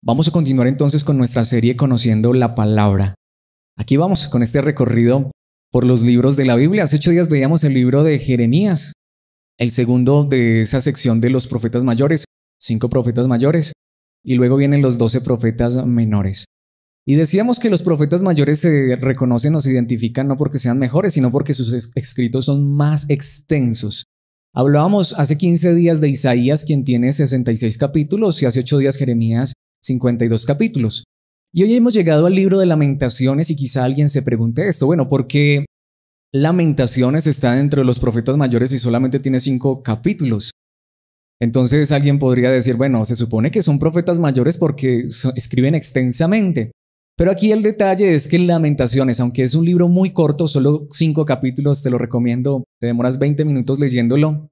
Vamos a continuar entonces con nuestra serie Conociendo la Palabra. Aquí vamos con este recorrido por los libros de la Biblia. Hace 8 días veíamos el libro de Jeremías, el segundo de esa sección de los profetas mayores, 5 profetas mayores, y luego vienen los 12 profetas menores. Y decíamos que los profetas mayores se reconocen o se identifican no porque sean mejores, sino porque sus escritos son más extensos. Hablábamos hace 15 días de Isaías, quien tiene 66 capítulos, y hace 8 días Jeremías, 52 capítulos. Y hoy hemos llegado al libro de Lamentaciones y quizá alguien se pregunte esto, bueno, ¿por qué Lamentaciones está dentro de los profetas mayores y solamente tiene 5 capítulos? Entonces alguien podría decir, bueno, se supone que son profetas mayores porque escriben extensamente. Pero aquí el detalle es que Lamentaciones, aunque es un libro muy corto, solo 5 capítulos, te lo recomiendo, te demoras 20 minutos leyéndolo,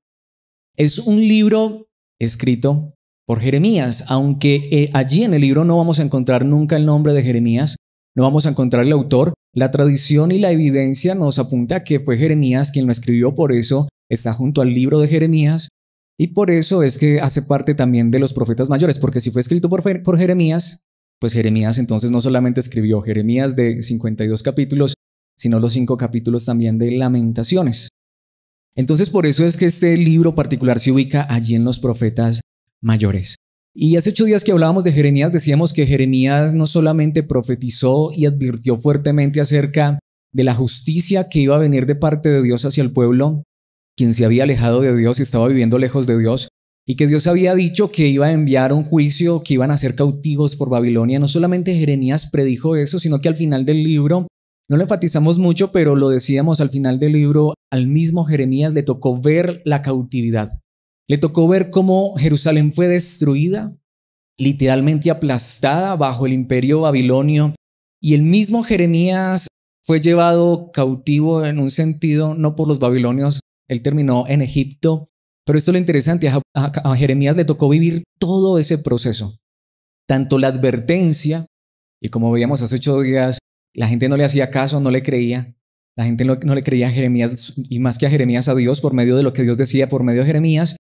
es un libro escrito por Jeremías, aunque allí en el libro no vamos a encontrar nunca el nombre de Jeremías, no vamos a encontrar el autor. La tradición y la evidencia nos apunta a que fue Jeremías quien lo escribió, por eso está junto al libro de Jeremías y por eso es que hace parte también de los profetas mayores, porque si fue escrito por Jeremías, pues Jeremías entonces no solamente escribió Jeremías de 52 capítulos, sino los 5 capítulos también de Lamentaciones. Entonces por eso es que este libro particular se ubica allí en los profetas mayores. Y hace 8 días que hablábamos de Jeremías, decíamos que Jeremías no solamente profetizó y advirtió fuertemente acerca de la justicia que iba a venir de parte de Dios hacia el pueblo, quien se había alejado de Dios y estaba viviendo lejos de Dios, y que Dios había dicho que iba a enviar un juicio, que iban a ser cautivos por Babilonia. No solamente Jeremías predijo eso, sino que al final del libro, no lo enfatizamos mucho, pero lo decíamos al final del libro, al mismo Jeremías le tocó ver la cautividad. Le tocó ver cómo Jerusalén fue destruida, literalmente aplastada bajo el imperio babilonio, y el mismo Jeremías fue llevado cautivo en un sentido, no por los babilonios, él terminó en Egipto, pero esto es lo interesante, a Jeremías le tocó vivir todo ese proceso, tanto la advertencia, y como veíamos hace 8 días, la gente no le hacía caso, no le creía, la gente no le creía a Jeremías, y más que a Jeremías, a Dios, por medio de lo que Dios decía por medio de Jeremías.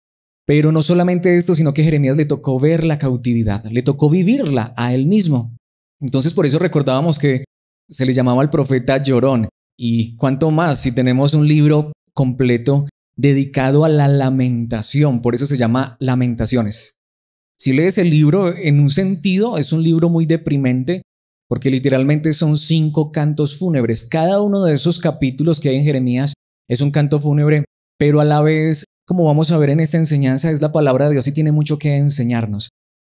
Pero no solamente esto, sino que a Jeremías le tocó ver la cautividad, le tocó vivirla a él mismo. Entonces por eso recordábamos que se le llamaba al profeta llorón. Y cuánto más si tenemos un libro completo dedicado a la lamentación, por eso se llama Lamentaciones. Si lees el libro en un sentido, es un libro muy deprimente, porque literalmente son 5 cantos fúnebres. Cada uno de esos capítulos que hay en Jeremías es un canto fúnebre, pero a la vez, como vamos a ver en esta enseñanza, es la palabra de Dios y tiene mucho que enseñarnos.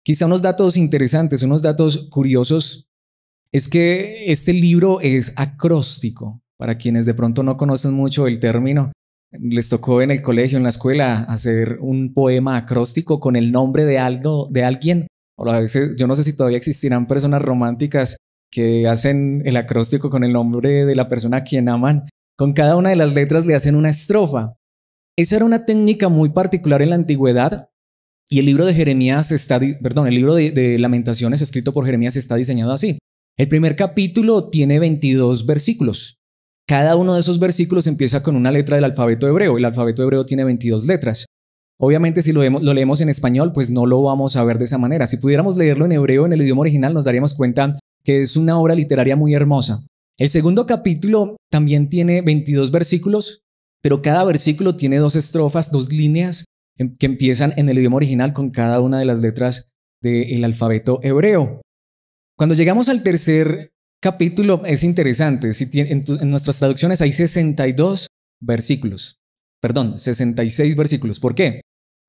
Quizá unos datos interesantes, unos datos curiosos, es que este libro es acróstico. Para quienes de pronto no conocen mucho el término, les tocó en el colegio, en la escuela, hacer un poema acróstico con el nombre de algo, de alguien. O a veces, yo no sé si todavía existirán personas románticas que hacen el acróstico con el nombre de la persona a quien aman. Con cada una de las letras le hacen una estrofa. Esa era una técnica muy particular en la antigüedad y el libro de Jeremías el libro de Lamentaciones escrito por Jeremías está diseñado así. El primer capítulo tiene 22 versículos. Cada uno de esos versículos empieza con una letra del alfabeto hebreo. El alfabeto hebreo tiene 22 letras. Obviamente si lo leemos en español, pues no lo vamos a ver de esa manera. Si pudiéramos leerlo en hebreo, en el idioma original, nos daríamos cuenta que es una obra literaria muy hermosa. El segundo capítulo también tiene 22 versículos, pero cada versículo tiene 2 estrofas, 2 líneas que empiezan en el idioma original con cada una de las letras del alfabeto hebreo. Cuando llegamos al tercer capítulo es interesante. En nuestras traducciones hay 62 versículos. Perdón, 66 versículos. ¿Por qué?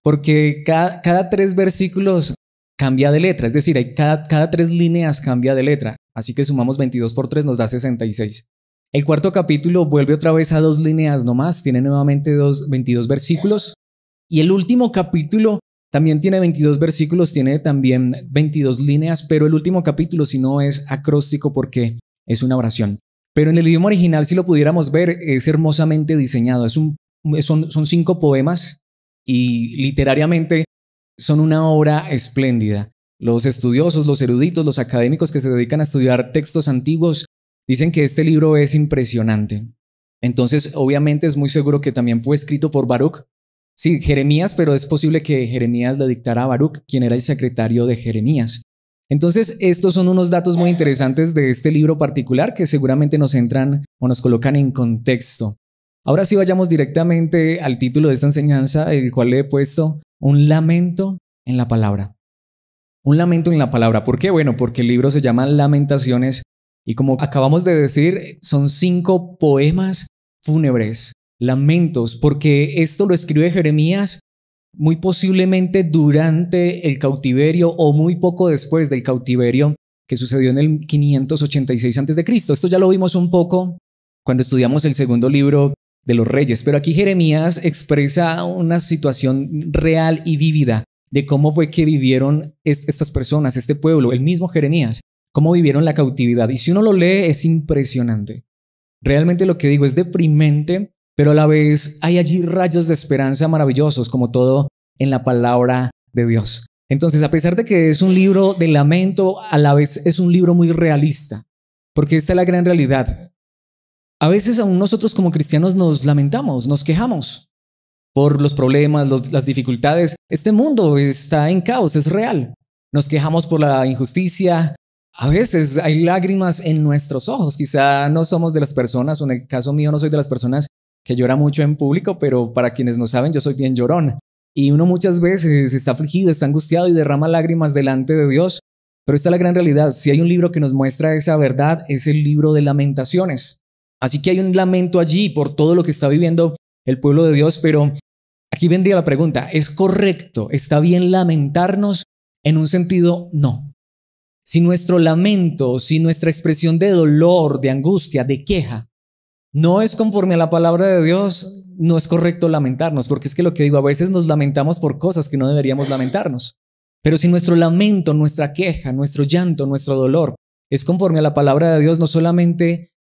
Porque cada 3 versículos cambia de letra, es decir, cada 3 líneas cambia de letra. Así que sumamos 22 por 3 nos da 66. El cuarto capítulo vuelve otra vez a 2 líneas nomás, tiene nuevamente 22 versículos. Y el último capítulo también tiene 22 versículos, tiene también 22 líneas, pero el último capítulo si no es acróstico porque es una oración. Pero en el idioma original, si lo pudiéramos ver, es hermosamente diseñado. Son 5 poemas y literariamente son una obra espléndida. Los estudiosos, los eruditos, los académicos que se dedican a estudiar textos antiguos dicen que este libro es impresionante. Entonces, obviamente es muy seguro que también fue escrito por Baruch. Sí, Jeremías, pero es posible que Jeremías le dictara a Baruch, quien era el secretario de Jeremías. Entonces, estos son unos datos muy interesantes de este libro particular que seguramente nos entran o nos colocan en contexto. Ahora sí vayamos directamente al título de esta enseñanza, el cual le he puesto un lamento en la palabra. Un lamento en la palabra. ¿Por qué? Bueno, porque el libro se llama Lamentaciones y como acabamos de decir, son 5 poemas fúnebres, lamentos, porque esto lo escribe Jeremías muy posiblemente durante el cautiverio o muy poco después del cautiverio que sucedió en el 586 a.C. Esto ya lo vimos un poco cuando estudiamos el segundo libro de los Reyes, pero aquí Jeremías expresa una situación real y vívida de cómo fue que vivieron estas personas, este pueblo, el mismo Jeremías, cómo vivieron la cautividad. Y si uno lo lee es impresionante. Realmente lo que digo es deprimente, pero a la vez hay allí rayos de esperanza maravillosos, como todo en la palabra de Dios. Entonces, a pesar de que es un libro de lamento, a la vez es un libro muy realista, porque esta es la gran realidad. A veces aún nosotros como cristianos nos lamentamos, nos quejamos por los problemas, las dificultades. Este mundo está en caos, es real. Nos quejamos por la injusticia. A veces hay lágrimas en nuestros ojos. Quizá no somos de las personas, o en el caso mío no soy de las personas que llora mucho en público, pero para quienes no saben, yo soy bien llorón. Y uno muchas veces está afligido, está angustiado y derrama lágrimas delante de Dios. Pero esta es la gran realidad. Si hay un libro que nos muestra esa verdad, es el libro de Lamentaciones. Así que hay un lamento allí por todo lo que está viviendo el pueblo de Dios, pero aquí vendría la pregunta, ¿es correcto, está bien lamentarnos? En un sentido, no. Si nuestro lamento, si nuestra expresión de dolor, de angustia, de queja, no es conforme a la palabra de Dios, no es correcto lamentarnos, porque es que lo que digo, a veces nos lamentamos por cosas que no deberíamos lamentarnos. Pero si nuestro lamento, nuestra queja, nuestro llanto, nuestro dolor es conforme a la palabra de Dios, no solamente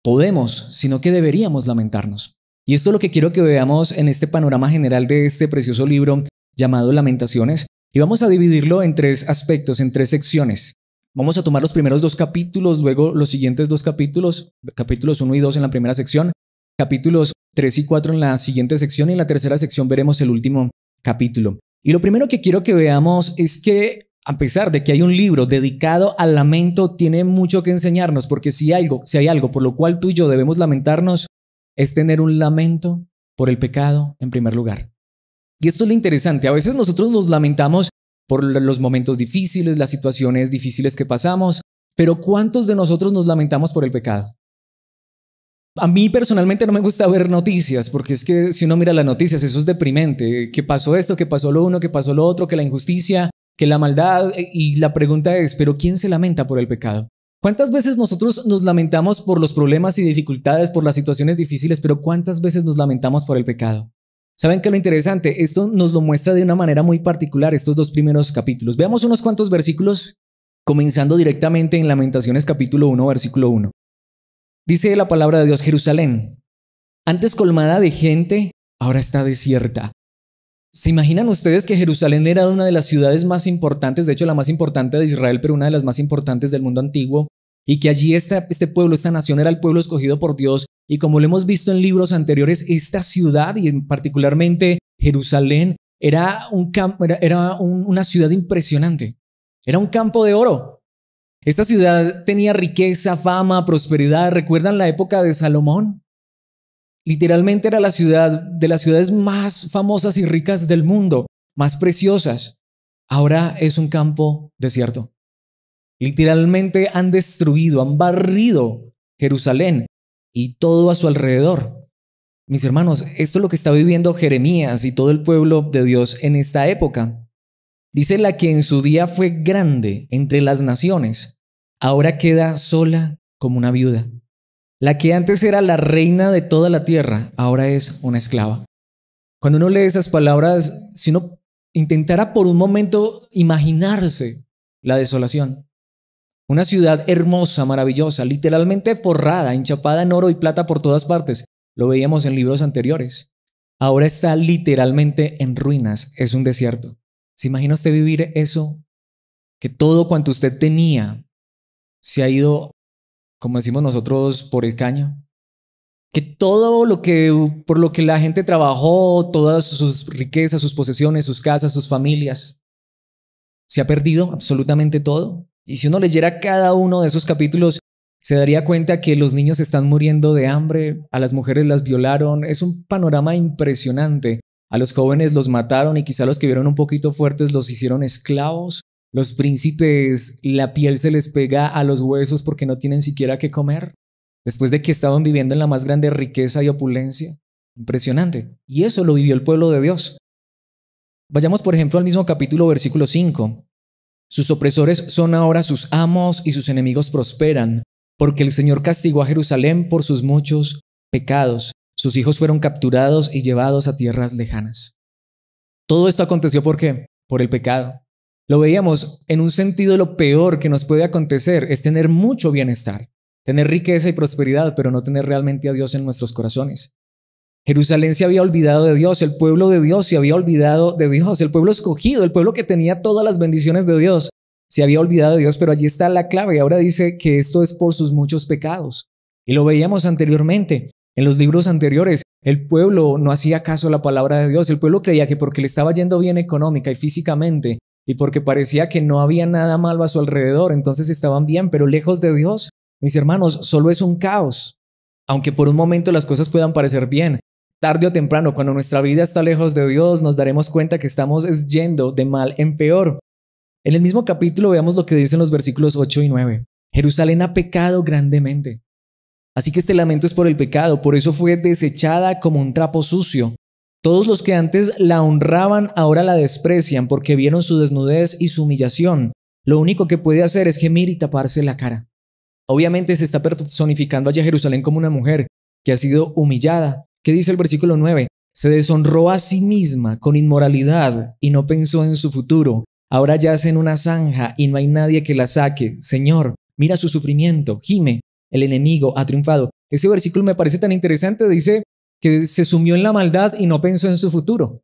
podemos, sino que deberíamos lamentarnos. Y esto es lo que quiero que veamos en este panorama general de este precioso libro llamado Lamentaciones. Y vamos a dividirlo en 3 aspectos, en 3 secciones. Vamos a tomar los primeros 2 capítulos, luego los siguientes 2 capítulos, capítulos 1 y 2 en la primera sección, capítulos 3 y 4 en la siguiente sección y en la tercera sección veremos el último capítulo. Y lo primero que quiero que veamos es que a pesar de que hay un libro dedicado al lamento, tiene mucho que enseñarnos, porque si hay algo por lo cual tú y yo debemos lamentarnos, es tener un lamento por el pecado en primer lugar. Y esto es lo interesante, a veces nosotros nos lamentamos por los momentos difíciles, las situaciones difíciles que pasamos, pero ¿cuántos de nosotros nos lamentamos por el pecado? A mí personalmente no me gusta ver noticias, porque es que si uno mira las noticias, eso es deprimente, que pasó esto, que pasó lo uno, que pasó lo otro, que la injusticia, que la maldad, y la pregunta es, ¿pero quién se lamenta por el pecado? ¿Cuántas veces nosotros nos lamentamos por los problemas y dificultades, por las situaciones difíciles, pero cuántas veces nos lamentamos por el pecado? ¿Saben qué es lo interesante? Esto nos lo muestra de una manera muy particular, estos 2 primeros capítulos. Veamos unos cuantos versículos, comenzando directamente en Lamentaciones capítulo 1, versículo 1. Dice la palabra de Dios, Jerusalén, antes colmada de gente, ahora está desierta. ¿Se imaginan ustedes que Jerusalén era una de las ciudades más importantes, de hecho la más importante de Israel, pero una de las más importantes del mundo antiguo, y que allí este pueblo, esta nación era el pueblo escogido por Dios, y como lo hemos visto en libros anteriores, esta ciudad, y particularmente Jerusalén, era una ciudad impresionante, era un campo de oro. Esta ciudad tenía riqueza, fama, prosperidad. ¿Recuerdan la época de Salomón? Literalmente era la ciudad de las ciudades más famosas y ricas del mundo, más preciosas. Ahora es un campo desierto. Literalmente han destruido, han barrido Jerusalén y todo a su alrededor. Mis hermanos, esto es lo que está viviendo Jeremías y todo el pueblo de Dios en esta época. Dice: la que en su día fue grande entre las naciones, ahora queda sola como una viuda. La que antes era la reina de toda la tierra, ahora es una esclava. Cuando uno lee esas palabras, si uno intentara por un momento imaginarse la desolación. Una ciudad hermosa, maravillosa, literalmente forrada, enchapada en oro y plata por todas partes. Lo veíamos en libros anteriores. Ahora está literalmente en ruinas, es un desierto. ¿Se imagina usted vivir eso? Que todo cuanto usted tenía se ha ido, como decimos nosotros, por el caño. Que todo por lo que la gente trabajó, todas sus riquezas, sus posesiones, sus casas, sus familias, Se ha perdido absolutamente todo. Y si uno leyera cada uno de esos capítulos, se daría cuenta que los niños están muriendo de hambre, a las mujeres las violaron. Es un panorama impresionante. A los jóvenes los mataron y quizá los que vieron un poquito fuertes los hicieron esclavos. Los príncipes, la piel se les pega a los huesos porque no tienen siquiera qué comer, después de que estaban viviendo en la más grande riqueza y opulencia. Impresionante. Y eso lo vivió el pueblo de Dios. Vayamos, por ejemplo, al mismo capítulo, versículo 5. Sus opresores son ahora sus amos y sus enemigos prosperan, porque el Señor castigó a Jerusalén por sus muchos pecados. Sus hijos fueron capturados y llevados a tierras lejanas. Todo esto aconteció ¿por qué? Por el pecado. Lo veíamos en un sentido, lo peor que nos puede acontecer es tener mucho bienestar, tener riqueza y prosperidad, pero no tener realmente a Dios en nuestros corazones. Jerusalén se había olvidado de Dios, el pueblo de Dios se había olvidado de Dios, el pueblo escogido, el pueblo que tenía todas las bendiciones de Dios, se había olvidado de Dios, pero allí está la clave. Ahora dice que esto es por sus muchos pecados. Y lo veíamos anteriormente, en los libros anteriores, el pueblo no hacía caso a la palabra de Dios, el pueblo creía que porque le estaba yendo bien económica y físicamente, y porque parecía que no había nada malo a su alrededor, entonces estaban bien, pero lejos de Dios, mis hermanos, solo es un caos. Aunque por un momento las cosas puedan parecer bien, tarde o temprano, cuando nuestra vida está lejos de Dios, nos daremos cuenta que estamos yendo de mal en peor. En el mismo capítulo veamos lo que dicen los versículos 8 y 9. Jerusalén ha pecado grandemente. Así que este lamento es por el pecado, por eso fue desechada como un trapo sucio. Todos los que antes la honraban ahora la desprecian porque vieron su desnudez y su humillación. Lo único que puede hacer es gemir y taparse la cara. Obviamente se está personificando allá a Jerusalén como una mujer que ha sido humillada. ¿Qué dice el versículo 9? Se deshonró a sí misma con inmoralidad y no pensó en su futuro. Ahora yace en una zanja y no hay nadie que la saque. Señor, mira su sufrimiento, gime, el enemigo ha triunfado. Ese versículo me parece tan interesante, dice que se sumió en la maldad y no pensó en su futuro.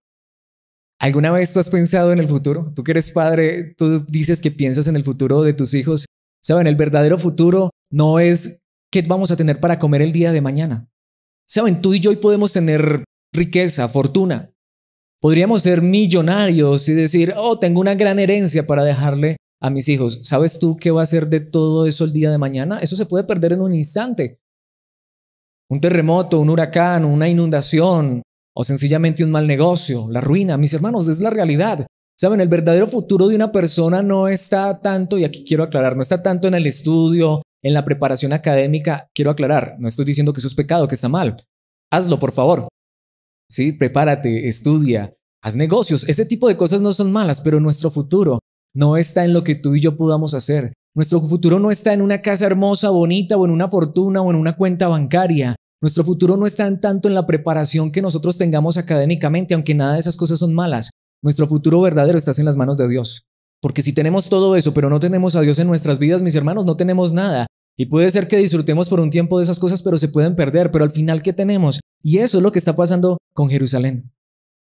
¿Alguna vez tú has pensado en el futuro? Tú que eres padre, tú dices que piensas en el futuro de tus hijos. Saben, el verdadero futuro no es qué vamos a tener para comer el día de mañana. Saben, tú y yo hoy podemos tener riqueza, fortuna. Podríamos ser millonarios y decir, oh, tengo una gran herencia para dejarle a mis hijos. ¿Sabes tú qué va a ser de todo eso el día de mañana? Eso se puede perder en un instante. Un terremoto, un huracán, una inundación o sencillamente un mal negocio, la ruina. Mis hermanos, es la realidad. Saben, el verdadero futuro de una persona no está tanto, y aquí quiero aclarar, no está tanto en el estudio, en la preparación académica. Quiero aclarar, no estoy diciendo que eso es pecado, que está mal. Hazlo, por favor. Sí, prepárate, estudia, haz negocios. Ese tipo de cosas no son malas, pero nuestro futuro no está en lo que tú y yo podamos hacer. Nuestro futuro no está en una casa hermosa, bonita, o en una fortuna, o en una cuenta bancaria. Nuestro futuro no está en tanto en la preparación que nosotros tengamos académicamente, aunque nada de esas cosas son malas. Nuestro futuro verdadero está en las manos de Dios. Porque si tenemos todo eso, pero no tenemos a Dios en nuestras vidas, mis hermanos, no tenemos nada. Y puede ser que disfrutemos por un tiempo de esas cosas, pero se pueden perder. Pero al final, ¿qué tenemos? Y eso es lo que está pasando con Jerusalén.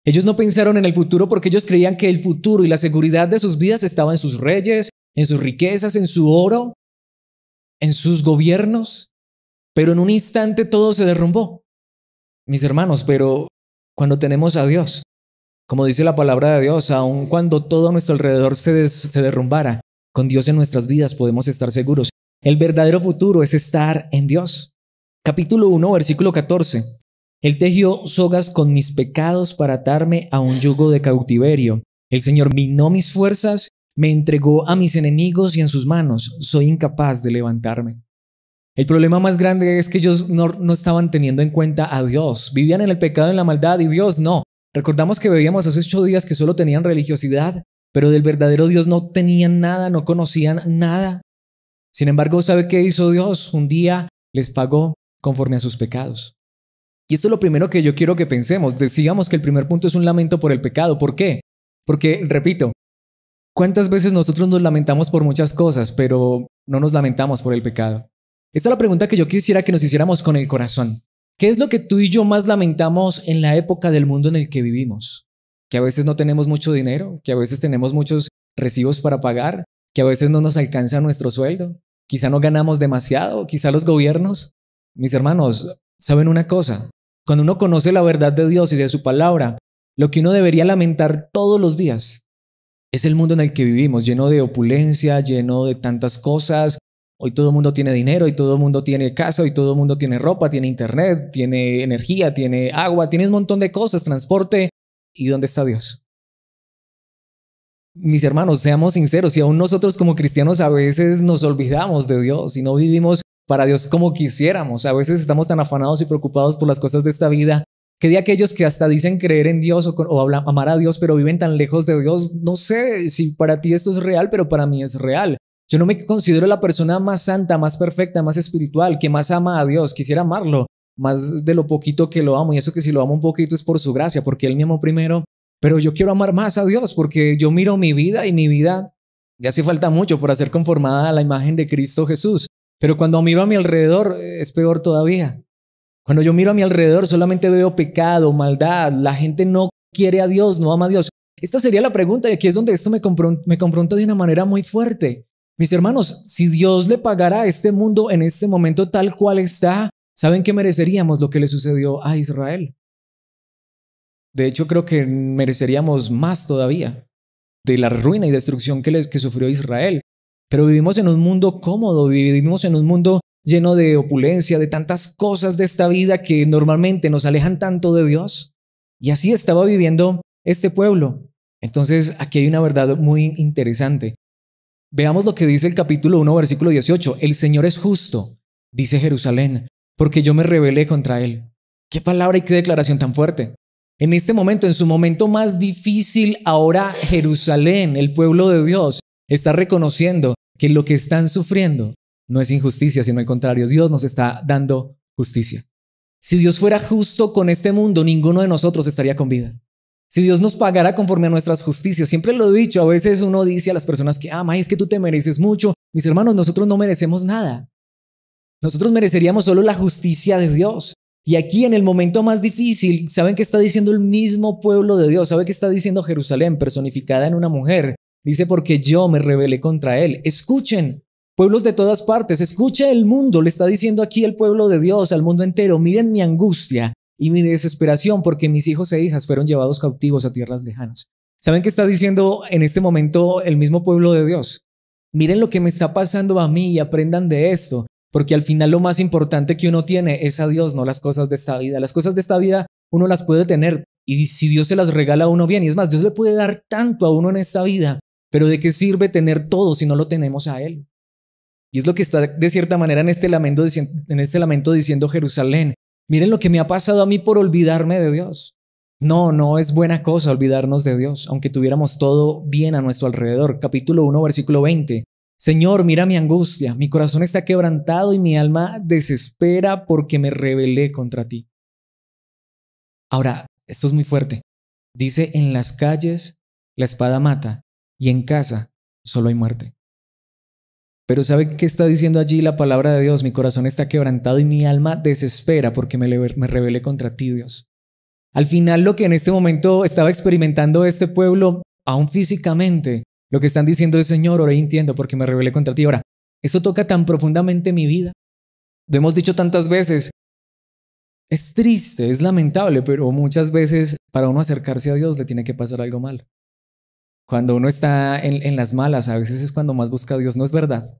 Ellos no pensaron en el futuro porque ellos creían que el futuro y la seguridad de sus vidas estaba en sus reyes, en sus riquezas, en su oro, en sus gobiernos. Pero en un instante todo se derrumbó. Mis hermanos, pero cuando tenemos a Dios, como dice la palabra de Dios, aun cuando todo a nuestro alrededor se derrumbara, con Dios en nuestras vidas podemos estar seguros. El verdadero futuro es estar en Dios. Capítulo 1, versículo 14. Él tejió sogas con mis pecados para atarme a un yugo de cautiverio. El Señor minó mis fuerzas, me entregó a mis enemigos y en sus manos soy incapaz de levantarme. El problema más grande es que ellos no estaban teniendo en cuenta a Dios. Vivían en el pecado, en la maldad, y Dios no. Recordamos que veíamos hace 8 días que solo tenían religiosidad, pero del verdadero Dios no tenían nada, no conocían nada. Sin embargo, ¿sabe qué hizo Dios? Un día les pagó conforme a sus pecados. Y esto es lo primero que yo quiero que pensemos. Decíamos que el primer punto es un lamento por el pecado. ¿Por qué? Porque, repito, ¿cuántas veces nosotros nos lamentamos por muchas cosas, pero no nos lamentamos por el pecado? Esta es la pregunta que yo quisiera que nos hiciéramos con el corazón. ¿Qué es lo que tú y yo más lamentamos en la época del mundo en el que vivimos? Que a veces no tenemos mucho dinero, que a veces tenemos muchos recibos para pagar, que a veces no nos alcanza nuestro sueldo, quizá no ganamos demasiado, quizá los gobiernos. Mis hermanos, ¿saben una cosa? Cuando uno conoce la verdad de Dios y de su palabra, lo que uno debería lamentar todos los días Es el mundo en el que vivimos, lleno de opulencia, lleno de tantas cosas. Hoy todo el mundo tiene dinero, y todo el mundo tiene casa, y todo el mundo tiene ropa, tiene internet, tiene energía, tiene agua, tiene un montón de cosas, transporte. ¿Y dónde está Dios? Mis hermanos, seamos sinceros, si aún nosotros como cristianos a veces nos olvidamos de Dios y no vivimos para Dios como quisiéramos, a veces estamos tan afanados y preocupados por las cosas de esta vida, que de aquellos que hasta dicen creer en Dios o amar a Dios, pero viven tan lejos de Dios. No sé si para ti esto es real, pero para mí es real. Yo no me considero la persona más santa, más perfecta, más espiritual, que más ama a Dios. Quisiera amarlo más de lo poquito que lo amo, y eso que si lo amo un poquito es por su gracia, porque Él me amó primero. Pero yo quiero amar más a Dios porque yo miro mi vida, y mi vida ya hace falta mucho para ser conformada a la imagen de Cristo Jesús. Pero cuando miro a mi alrededor es peor todavía. Cuando yo miro a mi alrededor solamente veo pecado, maldad. La gente no quiere a Dios, no ama a Dios. Esta sería la pregunta, y aquí es donde esto me confronta de una manera muy fuerte. Mis hermanos, si Dios le pagara a este mundo en este momento tal cual está, ¿saben qué mereceríamos? Lo que le sucedió a Israel. De hecho, creo que mereceríamos más todavía de la ruina y destrucción que sufrió Israel. Pero vivimos en un mundo cómodo, vivimos en un mundo lleno de opulencia, de tantas cosas de esta vida que normalmente nos alejan tanto de Dios. Y así estaba viviendo este pueblo. Entonces, aquí hay una verdad muy interesante. Veamos lo que dice el capítulo 1, versículo 18. El Señor es justo, dice Jerusalén, porque yo me rebelé contra él. Qué palabra y qué declaración tan fuerte. En este momento, en su momento más difícil, ahora Jerusalén, el pueblo de Dios, está reconociendo que lo que están sufriendo no es injusticia, sino al contrario, Dios nos está dando justicia. Si Dios fuera justo con este mundo, ninguno de nosotros estaría con vida. Si Dios nos pagara conforme a nuestras justicias, siempre lo he dicho, a veces uno dice a las personas que, es que tú te mereces mucho. Mis hermanos, nosotros no merecemos nada. Nosotros mereceríamos solo la justicia de Dios. Y aquí en el momento más difícil, ¿saben qué está diciendo el mismo pueblo de Dios? ¿Saben qué está diciendo Jerusalén, personificada en una mujer? Dice, porque yo me rebelé contra él. Escuchen, pueblos de todas partes, escuche el mundo, le está diciendo aquí el pueblo de Dios al mundo entero, miren mi angustia y mi desesperación porque mis hijos e hijas fueron llevados cautivos a tierras lejanas. ¿Saben qué está diciendo en este momento el mismo pueblo de Dios? Miren lo que me está pasando a mí y aprendan de esto. Porque al final lo más importante que uno tiene es a Dios, no las cosas de esta vida. Las cosas de esta vida uno las puede tener, y si Dios se las regala a uno bien, y es más, Dios le puede dar tanto a uno en esta vida, pero ¿de qué sirve tener todo si no lo tenemos a Él? Y es lo que está de cierta manera en este lamento diciendo Jerusalén. Miren lo que me ha pasado a mí por olvidarme de Dios. No es buena cosa olvidarnos de Dios, aunque tuviéramos todo bien a nuestro alrededor. Capítulo 1, versículo 20. Señor, mira mi angustia, mi corazón está quebrantado y mi alma desespera porque me rebelé contra ti. Ahora, esto es muy fuerte. Dice, en las calles la espada mata y en casa solo hay muerte. Pero ¿sabe qué está diciendo allí la palabra de Dios? Mi corazón está quebrantado y mi alma desespera porque me rebelé contra ti, Dios. Al final, lo que en este momento estaba experimentando este pueblo, aún físicamente, lo que están diciendo es, Señor, ahora entiendo porque me rebelé contra ti. Ahora, eso toca tan profundamente mi vida. Lo hemos dicho tantas veces. Es triste, es lamentable, pero muchas veces para uno acercarse a Dios le tiene que pasar algo malo. Cuando uno está en las malas, a veces es cuando más busca a Dios, ¿no es verdad?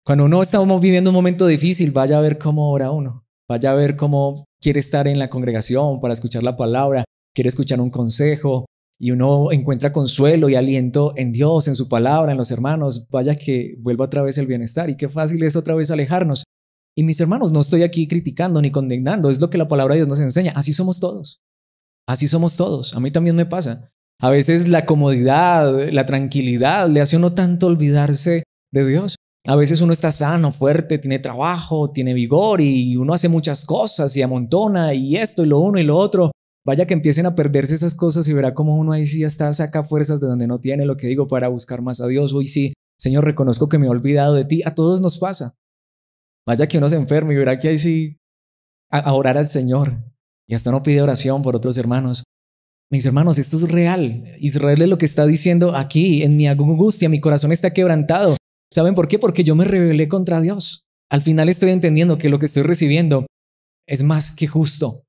Cuando uno está viviendo un momento difícil, vaya a ver cómo ora uno. Vaya a ver cómo quiere estar en la congregación para escuchar la palabra, quiere escuchar un consejo, y uno encuentra consuelo y aliento en Dios, en su palabra, en los hermanos. Vaya que vuelva otra vez el bienestar, y qué fácil es otra vez alejarnos. Y mis hermanos, no estoy aquí criticando ni condenando, es lo que la palabra de Dios nos enseña. Así somos todos. Así somos todos. A mí también me pasa. A veces la comodidad, la tranquilidad le hace a uno tanto olvidarse de Dios. A veces uno está sano, fuerte, tiene trabajo, tiene vigor y uno hace muchas cosas y amontona y esto y lo uno y lo otro. Vaya que empiecen a perderse esas cosas y verá cómo uno ahí sí hasta saca fuerzas de donde no tiene, lo que digo, para buscar más a Dios. Hoy sí, Señor, reconozco que me he olvidado de ti. A todos nos pasa. Vaya que uno se enferma y verá que ahí sí a orar al Señor. Y hasta no pide oración por otros hermanos. Mis hermanos, esto es real. Israel es lo que está diciendo aquí. En mi angustia, mi corazón está quebrantado. ¿Saben por qué? Porque yo me rebelé contra Dios. Al final estoy entendiendo que lo que estoy recibiendo es más que justo.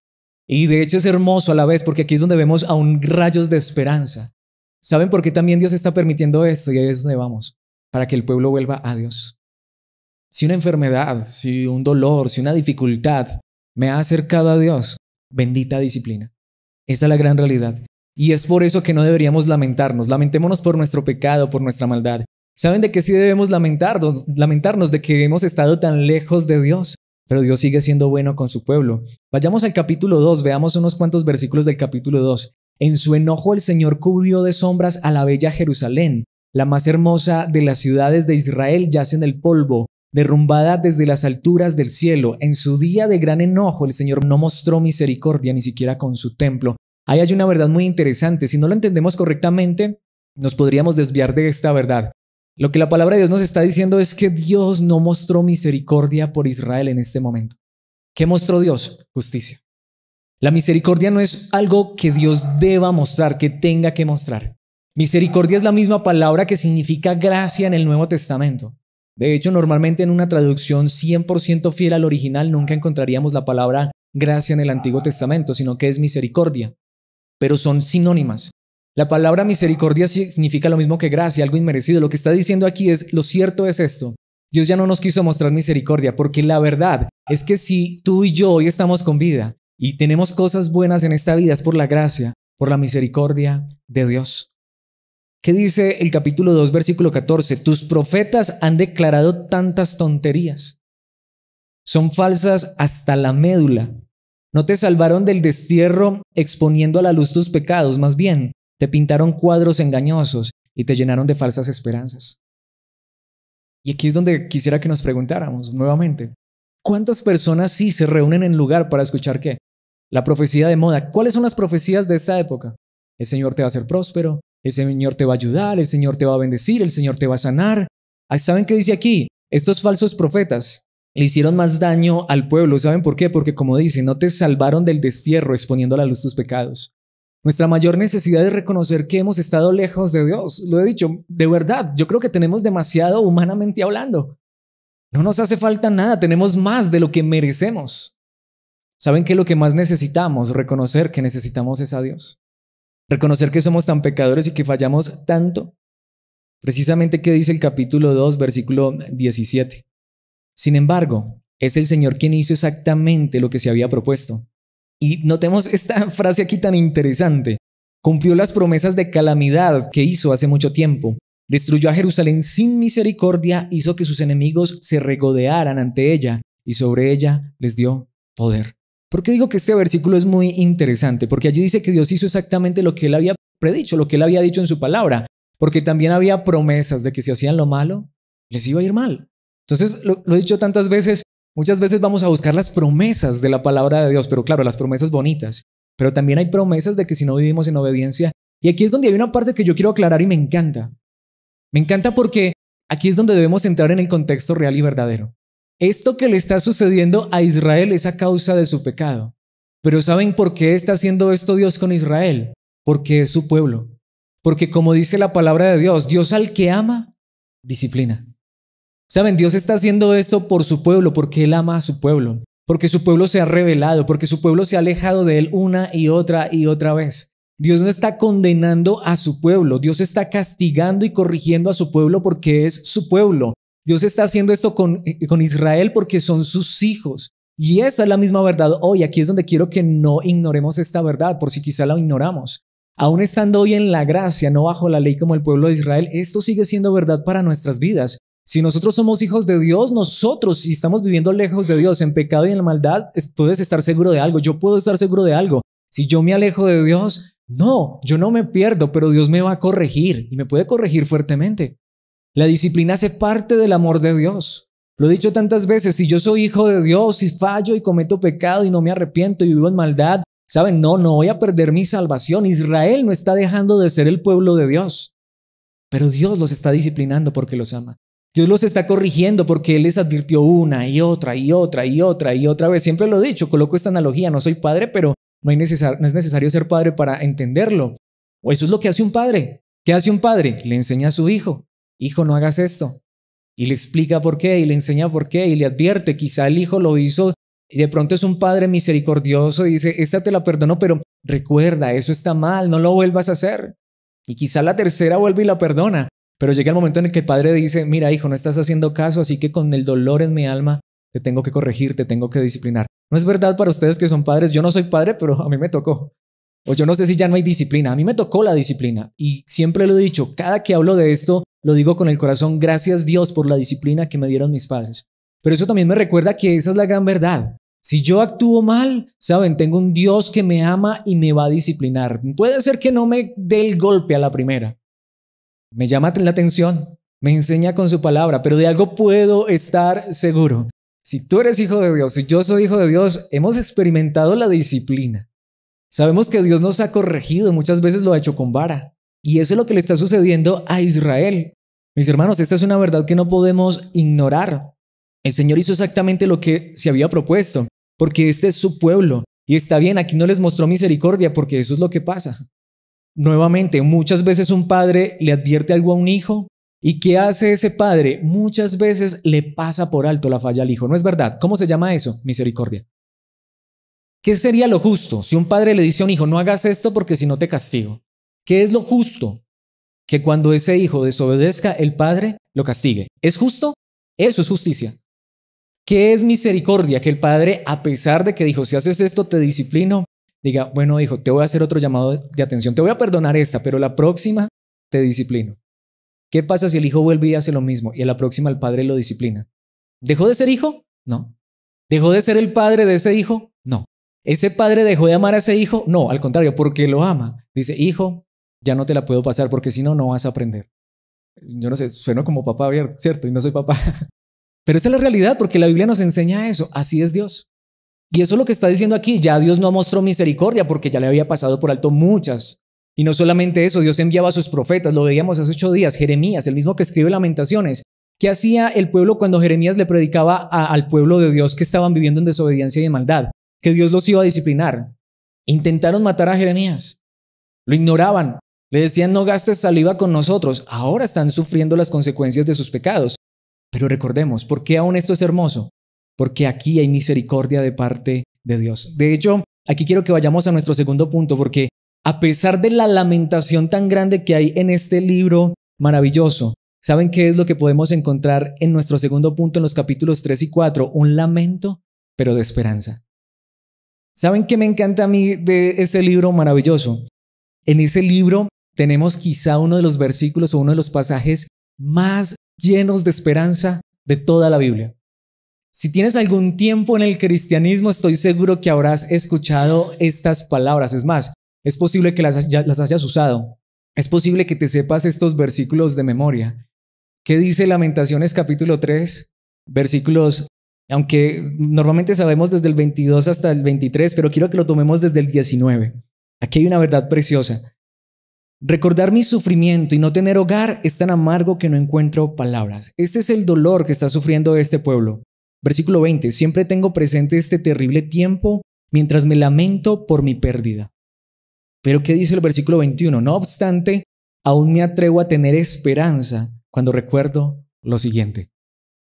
Y de hecho es hermoso a la vez, porque aquí es donde vemos aún rayos de esperanza. ¿Saben por qué también Dios está permitiendo esto? Y ahí es donde vamos, para que el pueblo vuelva a Dios. Si una enfermedad, si un dolor, si una dificultad me ha acercado a Dios, bendita disciplina. Esa es la gran realidad. Y es por eso que no deberíamos lamentarnos. Lamentémonos por nuestro pecado, por nuestra maldad. ¿Saben de qué sí debemos lamentarnos? Lamentarnos de que hemos estado tan lejos de Dios. Pero Dios sigue siendo bueno con su pueblo. Vayamos al capítulo 2, veamos unos cuantos versículos del capítulo 2. En su enojo el Señor cubrió de sombras a la bella Jerusalén. La más hermosa de las ciudades de Israel yace en el polvo, derrumbada desde las alturas del cielo. En su día de gran enojo el Señor no mostró misericordia ni siquiera con su templo. Ahí hay una verdad muy interesante. Si no lo entendemos correctamente, nos podríamos desviar de esta verdad. Lo que la palabra de Dios nos está diciendo es que Dios no mostró misericordia por Israel en este momento. ¿Qué mostró Dios? Justicia. La misericordia no es algo que Dios deba mostrar, que tenga que mostrar. Misericordia es la misma palabra que significa gracia en el Nuevo Testamento. De hecho, normalmente en una traducción 100% fiel al original nunca encontraríamos la palabra gracia en el Antiguo Testamento, sino que es misericordia. Pero son sinónimas. La palabra misericordia significa lo mismo que gracia, algo inmerecido. Lo que está diciendo aquí es, lo cierto es esto. Dios ya no nos quiso mostrar misericordia, porque la verdad es que si tú y yo hoy estamos con vida y tenemos cosas buenas en esta vida, es por la gracia, por la misericordia de Dios. ¿Qué dice el capítulo 2, versículo 14? Tus profetas han declarado tantas tonterías. Son falsas hasta la médula. No te salvaron del destierro exponiendo a la luz tus pecados, más bien te pintaron cuadros engañosos y te llenaron de falsas esperanzas. Y aquí es donde quisiera que nos preguntáramos nuevamente, ¿cuántas personas sí se reúnen en lugar para escuchar qué? La profecía de moda. ¿Cuáles son las profecías de esta época? El Señor te va a hacer próspero, el Señor te va a ayudar, el Señor te va a bendecir, el Señor te va a sanar. ¿Saben qué dice aquí? Estos falsos profetas le hicieron más daño al pueblo. ¿Saben por qué? Porque como dice, no te salvaron del destierro exponiendo a la luz tus pecados. Nuestra mayor necesidad es reconocer que hemos estado lejos de Dios. Lo he dicho, de verdad, yo creo que tenemos demasiado humanamente hablando. No nos hace falta nada, tenemos más de lo que merecemos. ¿Saben qué es lo que más necesitamos? Reconocer que necesitamos es a Dios. Reconocer que somos tan pecadores y que fallamos tanto. Precisamente, ¿qué dice el capítulo 2, versículo 17? Sin embargo, es el Señor quien hizo exactamente lo que se había propuesto. Y notemos esta frase aquí tan interesante. Cumplió las promesas de calamidad que hizo hace mucho tiempo. Destruyó a Jerusalén sin misericordia, hizo que sus enemigos se regodearan ante ella y sobre ella les dio poder. ¿Por qué digo que este versículo es muy interesante? Porque allí dice que Dios hizo exactamente lo que él había predicho, lo que él había dicho en su palabra. Porque también había promesas de que si hacían lo malo, les iba a ir mal. Entonces, lo he dicho tantas veces, muchas veces vamos a buscar las promesas de la palabra de Dios, pero claro, las promesas bonitas. Pero también hay promesas de que si no vivimos en obediencia. Y aquí es donde hay una parte que yo quiero aclarar y me encanta. Me encanta porque aquí es donde debemos entrar en el contexto real y verdadero. Esto que le está sucediendo a Israel es a causa de su pecado. Pero ¿saben por qué está haciendo esto Dios con Israel? Porque es su pueblo. Porque como dice la palabra de Dios, Dios al que ama, disciplina. ¿Saben? Dios está haciendo esto por su pueblo, porque Él ama a su pueblo, porque su pueblo se ha rebelado, porque su pueblo se ha alejado de Él una y otra vez. Dios no está condenando a su pueblo, Dios está castigando y corrigiendo a su pueblo porque es su pueblo. Dios está haciendo esto con Israel porque son sus hijos. Y esa es la misma verdad hoy. Aquí es donde quiero que no ignoremos esta verdad, por si quizá la ignoramos. Aún estando hoy en la gracia, no bajo la ley como el pueblo de Israel, esto sigue siendo verdad para nuestras vidas. Si nosotros somos hijos de Dios, nosotros, si estamos viviendo lejos de Dios, en pecado y en la maldad, puedes estar seguro de algo. Yo puedo estar seguro de algo. Si yo me alejo de Dios, no, yo no me pierdo, pero Dios me va a corregir y me puede corregir fuertemente. La disciplina hace parte del amor de Dios. Lo he dicho tantas veces, si yo soy hijo de Dios, si fallo y cometo pecado y no me arrepiento y vivo en maldad, ¿saben? No voy a perder mi salvación. Israel no está dejando de ser el pueblo de Dios, pero Dios los está disciplinando porque los ama. Dios los está corrigiendo porque Él les advirtió una y otra vez. Siempre lo he dicho, coloco esta analogía, no soy padre, pero no es necesario ser padre para entenderlo. O eso es lo que hace un padre. ¿Qué hace un padre? Le enseña a su hijo, hijo, no hagas esto. Y le explica por qué, y le enseña por qué, y le advierte. Quizá el hijo lo hizo y de pronto es un padre misericordioso y dice, esta te la perdono, pero recuerda, eso está mal, no lo vuelvas a hacer. Y quizá la tercera vuelve y la perdona, pero llega el momento en el que el padre dice, mira hijo, no estás haciendo caso, así que con el dolor en mi alma te tengo que corregir, te tengo que disciplinar. ¿No es verdad para ustedes que son padres? Yo no soy padre, pero a mí me tocó. O yo no sé si ya no hay disciplina. A mí me tocó la disciplina. Y siempre lo he dicho, cada que hablo de esto, lo digo con el corazón, gracias Dios por la disciplina que me dieron mis padres. Pero eso también me recuerda que esa es la gran verdad. Si yo actúo mal, saben, tengo un Dios que me ama y me va a disciplinar. Puede ser que no me dé el golpe a la primera. Me llama la atención, me enseña con su palabra, pero de algo puedo estar seguro. Si tú eres hijo de Dios, si yo soy hijo de Dios, hemos experimentado la disciplina. Sabemos que Dios nos ha corregido, muchas veces lo ha hecho con vara. Y eso es lo que le está sucediendo a Israel. Mis hermanos, esta es una verdad que no podemos ignorar. El Señor hizo exactamente lo que se había propuesto, porque este es su pueblo. Y está bien, aquí no les mostró misericordia, porque eso es lo que pasa. Nuevamente, muchas veces un padre le advierte algo a un hijo. ¿Y qué hace ese padre? Muchas veces le pasa por alto la falla al hijo. ¿No es verdad? ¿Cómo se llama eso? Misericordia. ¿Qué sería lo justo si un padre le dice a un hijo, no hagas esto porque si no te castigo? ¿Qué es lo justo? Que cuando ese hijo desobedezca, el padre lo castigue. ¿Es justo? Eso es justicia. ¿Qué es misericordia? Que el padre, a pesar de que dijo, si haces esto te disciplino, diga, bueno hijo, te voy a hacer otro llamado de atención, te voy a perdonar esta, pero la próxima te disciplino. ¿Qué pasa si el hijo vuelve y hace lo mismo y a la próxima el padre lo disciplina? ¿Dejó de ser hijo? No. ¿Dejó de ser el padre de ese hijo? No. ¿Ese padre dejó de amar a ese hijo? No, al contrario, porque lo ama. Dice, hijo, ya no te la puedo pasar porque si no, no vas a aprender. Yo no sé, sueno como papá, ¿cierto? Y no soy papá. Pero esa es la realidad porque la Biblia nos enseña eso. Así es Dios. Y eso es lo que está diciendo aquí. Ya Dios no mostró misericordia porque ya le había pasado por alto muchas. Y no solamente eso, Dios enviaba a sus profetas. Lo veíamos hace 8 días. Jeremías, el mismo que escribe Lamentaciones. ¿Qué hacía el pueblo cuando Jeremías le predicaba al pueblo de Dios que estaban viviendo en desobediencia y en maldad? Que Dios los iba a disciplinar. Intentaron matar a Jeremías. Lo ignoraban. Le decían, no gastes saliva con nosotros. Ahora están sufriendo las consecuencias de sus pecados. Pero recordemos, ¿por qué aún esto es hermoso? Porque aquí hay misericordia de parte de Dios. De hecho, aquí quiero que vayamos a nuestro segundo punto, porque a pesar de la lamentación tan grande que hay en este libro maravilloso, ¿saben qué es lo que podemos encontrar en nuestro segundo punto en los capítulos 3 y 4? Un lamento, pero de esperanza. ¿Saben qué me encanta a mí de este libro maravilloso? En ese libro tenemos quizá uno de los versículos o uno de los pasajes más llenos de esperanza de toda la Biblia. Si tienes algún tiempo en el cristianismo, estoy seguro que habrás escuchado estas palabras. Es más, es posible que las hayas usado. Es posible que te sepas estos versículos de memoria. ¿Qué dice Lamentaciones capítulo 3? Versículos, aunque normalmente sabemos desde el 22 hasta el 23, pero quiero que lo tomemos desde el 19. Aquí hay una verdad preciosa. Recordar mi sufrimiento y no tener hogar es tan amargo que no encuentro palabras. Este es el dolor que está sufriendo este pueblo. Versículo 20. Siempre tengo presente este terrible tiempo mientras me lamento por mi pérdida. Pero ¿qué dice el versículo 21? No obstante, aún me atrevo a tener esperanza cuando recuerdo lo siguiente.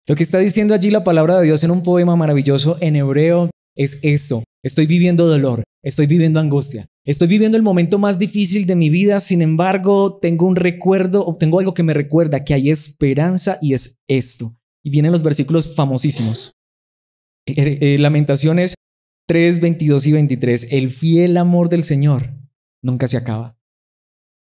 Lo que está diciendo allí la palabra de Dios en un poema maravilloso en hebreo es esto. Estoy viviendo dolor, estoy viviendo angustia, estoy viviendo el momento más difícil de mi vida, sin embargo, tengo un recuerdo, o tengo algo que me recuerda que hay esperanza y es esto. Y vienen los versículos famosísimos. Lamentaciones 3, 22 y 23. El fiel amor del Señor nunca se acaba.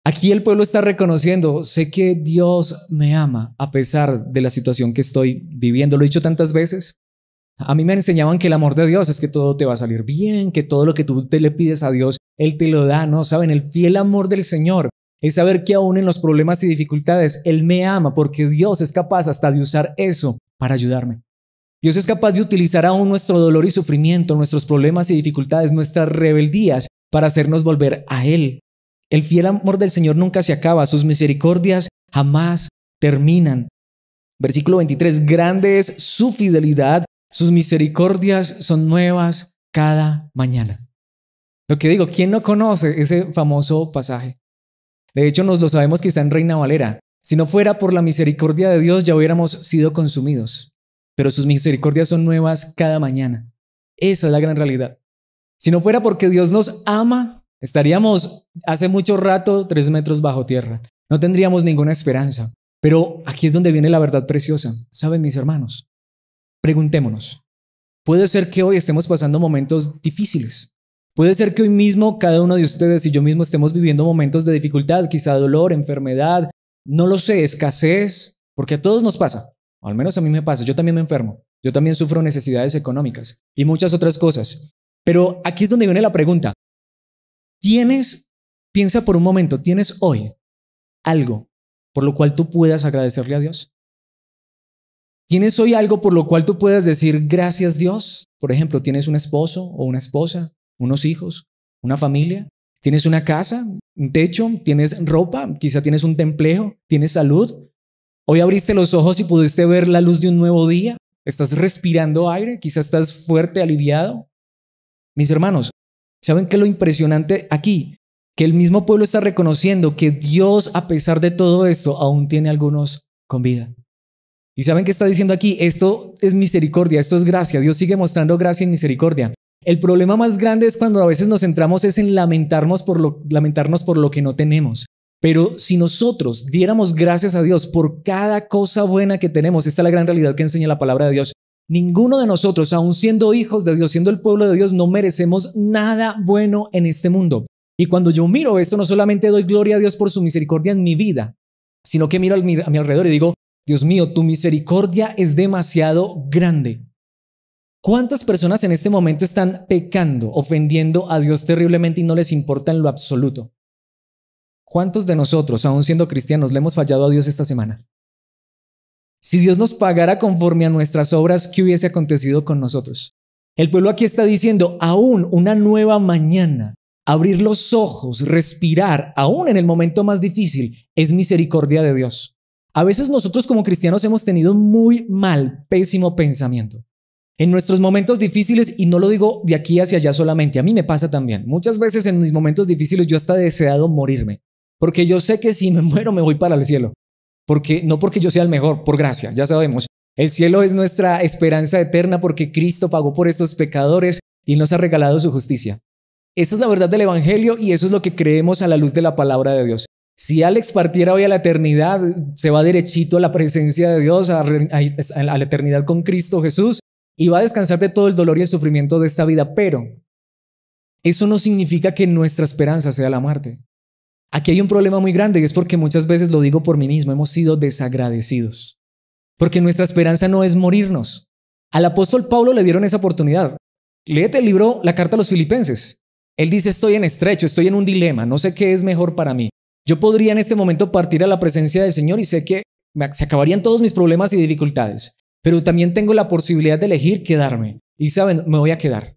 Aquí el pueblo está reconociendo, sé que Dios me ama a pesar de la situación que estoy viviendo. Lo he dicho tantas veces. A mí me enseñaban que el amor de Dios es que todo te va a salir bien, que todo lo que tú te le pides a Dios, Él te lo da, ¿no? ¿Saben? El fiel amor del Señor es saber que aún en los problemas y dificultades, Él me ama porque Dios es capaz hasta de usar eso para ayudarme. Dios es capaz de utilizar aún nuestro dolor y sufrimiento, nuestros problemas y dificultades, nuestras rebeldías para hacernos volver a Él. El fiel amor del Señor nunca se acaba, sus misericordias jamás terminan. Versículo 23, grande es su fidelidad. Sus misericordias son nuevas cada mañana. Lo que digo, ¿quién no conoce ese famoso pasaje? De hecho, nos lo sabemos que está en Reina Valera. Si no fuera por la misericordia de Dios, ya hubiéramos sido consumidos. Pero sus misericordias son nuevas cada mañana. Esa es la gran realidad. Si no fuera porque Dios nos ama, Estaríamos hace mucho rato 3 metros bajo tierra. No tendríamos ninguna esperanza. Pero aquí es donde viene la verdad preciosa. ¿Saben, mis hermanos? Preguntémonos. Puede ser que hoy estemos pasando momentos difíciles. Puede ser que hoy mismo cada uno de ustedes y yo mismo estemos viviendo momentos de dificultad, quizá dolor, enfermedad, no lo sé, escasez, porque a todos nos pasa. O al menos a mí me pasa. Yo también me enfermo. Yo también sufro necesidades económicas y muchas otras cosas. Pero aquí es donde viene la pregunta. Piensa por un momento, ¿tienes hoy algo por lo cual tú puedas agradecerle a Dios? ¿Tienes hoy algo por lo cual tú puedas decir gracias Dios? Por ejemplo, ¿tienes un esposo o una esposa, unos hijos, una familia? ¿Tienes una casa, un techo? ¿Tienes ropa? Quizá tienes un empleo, ¿tienes salud? ¿Hoy abriste los ojos y pudiste ver la luz de un nuevo día? ¿Estás respirando aire? ¿Quizá estás fuerte, aliviado? Mis hermanos, ¿saben qué es lo impresionante aquí? Que el mismo pueblo está reconociendo que Dios, a pesar de todo esto, aún tiene algunos con vida. ¿Y saben qué está diciendo aquí? Esto es misericordia, esto es gracia. Dios sigue mostrando gracia y misericordia. El problema más grande es cuando a veces nos centramos en lamentarnos por lo que no tenemos. Pero si nosotros diéramos gracias a Dios por cada cosa buena que tenemos, esta es la gran realidad que enseña la palabra de Dios. Ninguno de nosotros, aun siendo hijos de Dios, siendo el pueblo de Dios, no merecemos nada bueno en este mundo. Y cuando yo miro esto, no solamente doy gloria a Dios por su misericordia en mi vida, sino que miro a mi alrededor y digo, Dios mío, tu misericordia es demasiado grande. ¿Cuántas personas en este momento están pecando, ofendiendo a Dios terriblemente y no les importa en lo absoluto? ¿Cuántos de nosotros, aun siendo cristianos, le hemos fallado a Dios esta semana? Si Dios nos pagara conforme a nuestras obras, ¿qué hubiese acontecido con nosotros? El pueblo aquí está diciendo, aún una nueva mañana, abrir los ojos, respirar, aún en el momento más difícil, es misericordia de Dios. A veces nosotros como cristianos hemos tenido muy mal, pésimo pensamiento. En nuestros momentos difíciles, y no lo digo de aquí hacia allá solamente, a mí me pasa también. Muchas veces en mis momentos difíciles yo hasta he deseado morirme, porque yo sé que si me muero me voy para el cielo. No porque yo sea el mejor, por gracia, ya sabemos. El cielo es nuestra esperanza eterna porque Cristo pagó por estos pecadores y nos ha regalado su justicia. Esa es la verdad del Evangelio y eso es lo que creemos a la luz de la palabra de Dios. Si Alex partiera hoy a la eternidad, se va derechito a la presencia de Dios, a la eternidad con Cristo Jesús, y va a descansar de todo el dolor y el sufrimiento de esta vida. Pero eso no significa que nuestra esperanza sea la muerte. Aquí hay un problema muy grande y es porque muchas veces, lo digo por mí mismo, hemos sido desagradecidos. Porque nuestra esperanza no es morirnos. Al apóstol Pablo le dieron esa oportunidad. Léete el libro, la carta a los Filipenses. Él dice, estoy en estrecho, estoy en un dilema, no sé qué es mejor para mí. Yo podría en este momento partir a la presencia del Señor y sé que se acabarían todos mis problemas y dificultades, pero también tengo la posibilidad de elegir quedarme. Y saben, me voy a quedar.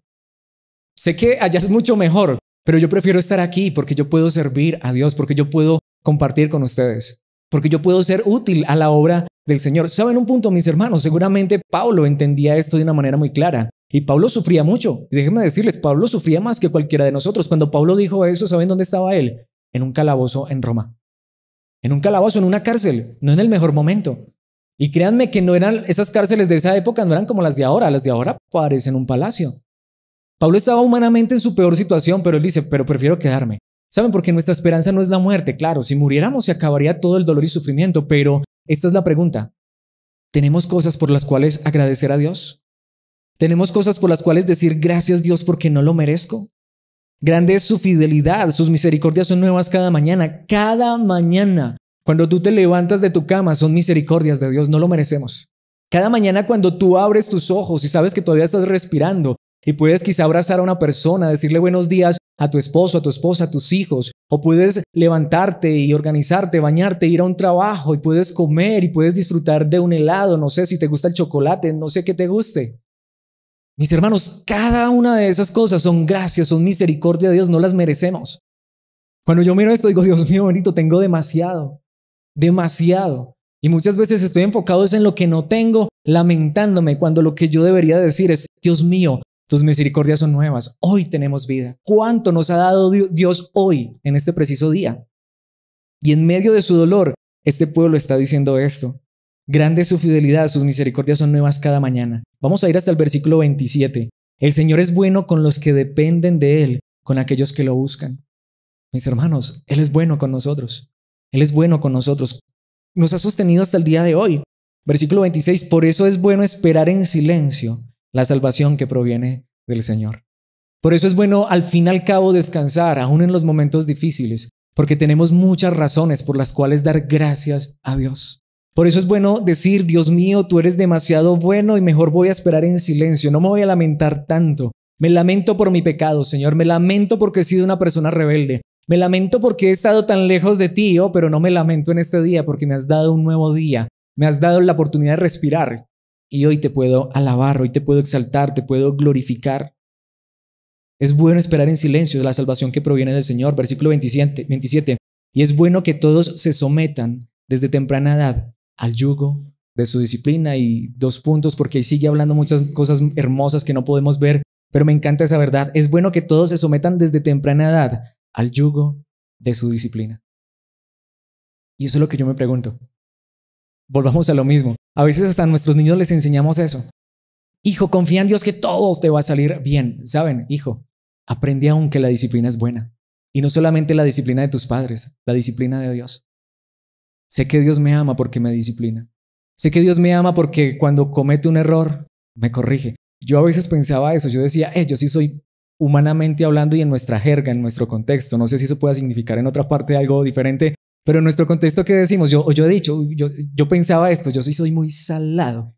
Sé que allá es mucho mejor, pero yo prefiero estar aquí porque yo puedo servir a Dios, porque yo puedo compartir con ustedes, porque yo puedo ser útil a la obra del Señor. ¿Saben un punto, mis hermanos? Seguramente Pablo entendía esto de una manera muy clara. Y Pablo sufría mucho. Y déjenme decirles, Pablo sufría más que cualquiera de nosotros. Cuando Pablo dijo eso, ¿saben dónde estaba él? En un calabozo en Roma. En un calabozo, en una cárcel, no en el mejor momento. Y créanme que no eran esas cárceles de esa época, no eran como las de ahora. Las de ahora parecen un palacio. Pablo estaba humanamente en su peor situación, pero él dice, pero prefiero quedarme. ¿Saben? Porque nuestra esperanza no es la muerte. Claro, si muriéramos se acabaría todo el dolor y sufrimiento, pero esta es la pregunta. ¿Tenemos cosas por las cuales agradecer a Dios? ¿Tenemos cosas por las cuales decir gracias Dios porque no lo merezco? Grande es su fidelidad, sus misericordias son nuevas cada mañana. Cada mañana, cuando tú te levantas de tu cama, son misericordias de Dios, no lo merecemos. Cada mañana cuando tú abres tus ojos y sabes que todavía estás respirando y puedes quizá abrazar a una persona, decirle buenos días a tu esposo, a tu esposa, a tus hijos, o puedes levantarte y organizarte, bañarte, ir a un trabajo y puedes comer y puedes disfrutar de un helado, no sé si te gusta el chocolate, no sé qué te guste. Mis hermanos, cada una de esas cosas son gracias, son misericordia de Dios, no las merecemos. Cuando yo miro esto digo, Dios mío bendito, tengo demasiado. Y muchas veces estoy enfocado en lo que no tengo, lamentándome, cuando lo que yo debería decir es, Dios mío, tus misericordias son nuevas, hoy tenemos vida. ¿Cuánto nos ha dado Dios hoy, en este preciso día? Y en medio de su dolor, este pueblo está diciendo esto. Grande es su fidelidad, sus misericordias son nuevas cada mañana. Vamos a ir hasta el versículo 27. El Señor es bueno con los que dependen de Él, con aquellos que lo buscan. Mis hermanos, Él es bueno con nosotros. Él es bueno con nosotros. Nos ha sostenido hasta el día de hoy. Versículo 26, por eso es bueno esperar en silencio la salvación que proviene del Señor. Por eso es bueno al fin y al cabo descansar, aún en los momentos difíciles, porque tenemos muchas razones por las cuales dar gracias a Dios. Por eso es bueno decir, Dios mío, tú eres demasiado bueno y mejor voy a esperar en silencio, no me voy a lamentar tanto. Me lamento por mi pecado, Señor, me lamento porque he sido una persona rebelde. Me lamento porque he estado tan lejos de ti, pero no me lamento en este día porque me has dado un nuevo día. Me has dado la oportunidad de respirar y hoy te puedo alabar, hoy te puedo exaltar, te puedo glorificar. Es bueno esperar en silencio la salvación que proviene del Señor. Versículo 27. Y es bueno que todos se sometan desde temprana edad al yugo de su disciplina. Y 2 puntos porque ahí sigue hablando muchas cosas hermosas que no podemos ver, pero me encanta esa verdad. Es bueno que todos se sometan desde temprana edad al yugo de su disciplina. Y eso es lo que yo me pregunto. Volvamos a lo mismo. A veces hasta a nuestros niños les enseñamos eso. Hijo, confía en Dios que todo te va a salir bien. ¿Saben? Hijo, aprende aún que la disciplina es buena. Y no solamente la disciplina de tus padres, la disciplina de Dios. Sé que Dios me ama porque me disciplina. Sé que Dios me ama porque cuando comete un error, me corrige. Yo a veces pensaba eso. Yo decía, yo sí soy humanamente hablando y en nuestra jerga, en nuestro contexto. No sé si eso pueda significar en otra parte algo diferente, pero en nuestro contexto, ¿qué decimos? Yo he dicho, yo pensaba esto, yo sí soy muy salado.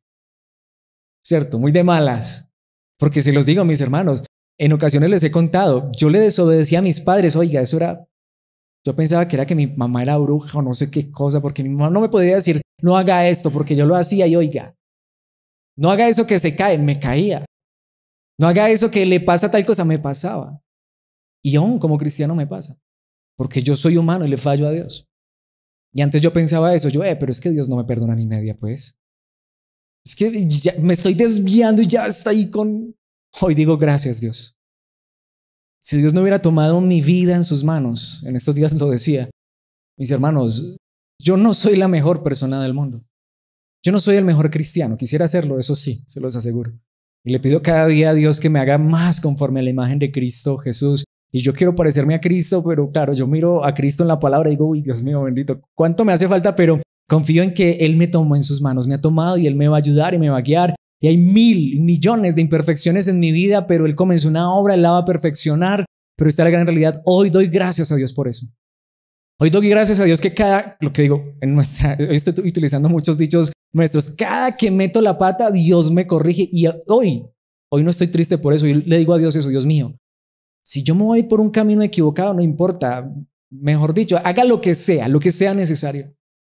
¿Cierto? Muy de malas. Porque se los digo a mis hermanos, en ocasiones les he contado, yo le desobedecía a mis padres, oiga, eso era, yo pensaba que era que mi mamá era bruja o no sé qué cosa, porque mi mamá no me podía decir, no haga esto, porque yo lo hacía y oiga, no haga eso que se cae, me caía. No haga eso que le pasa tal cosa, me pasaba. Y aún como cristiano me pasa, porque yo soy humano y le fallo a Dios. Y antes yo pensaba eso, pero es que Dios no me perdona ni media, pues. Es que ya me estoy desviando y ya está ahí con... Hoy digo gracias, Dios. Si Dios no hubiera tomado mi vida en sus manos, en estos días lo decía, mis hermanos, yo no soy la mejor persona del mundo. Yo no soy el mejor cristiano, quisiera hacerlo, eso sí, se los aseguro. Y le pido cada día a Dios que me haga más conforme a la imagen de Cristo Jesús. Y yo quiero parecerme a Cristo, pero claro, yo miro a Cristo en la palabra y digo, uy, Dios mío, bendito, ¿cuánto me hace falta? Pero confío en que Él me tomó en sus manos, me ha tomado y Él me va a ayudar y me va a guiar. Y hay millones de imperfecciones en mi vida, pero Él comenzó una obra, Él la va a perfeccionar. Pero esta es la gran realidad. Hoy doy gracias a Dios por eso. Hoy doy gracias a Dios que lo que digo, hoy estoy utilizando muchos dichos nuestros, cada que meto la pata, Dios me corrige. Y hoy no estoy triste por eso. Y le digo a Dios eso, Dios mío, si yo me voy por un camino equivocado, no importa. Mejor dicho, haga lo que sea necesario.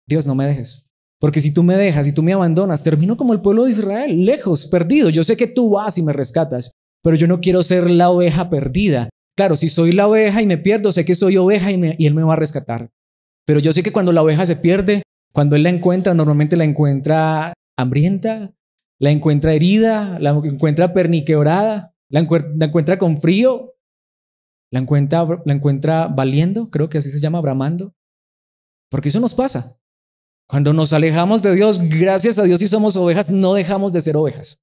Dios, no me dejes. Porque si tú me dejas, si tú me abandonas, termino como el pueblo de Israel, lejos, perdido. Yo sé que tú vas y me rescatas, pero yo no quiero ser la oveja perdida. Claro, si soy la oveja y me pierdo, sé que soy oveja y Él me va a rescatar. Pero yo sé que cuando la oveja se pierde, cuando Él la encuentra, normalmente la encuentra hambrienta, la encuentra herida, la encuentra perniquebrada, la encuentra con frío, la encuentra valiendo, creo que así se llama, bramando. Porque eso nos pasa. Cuando nos alejamos de Dios, gracias a Dios si somos ovejas, no dejamos de ser ovejas.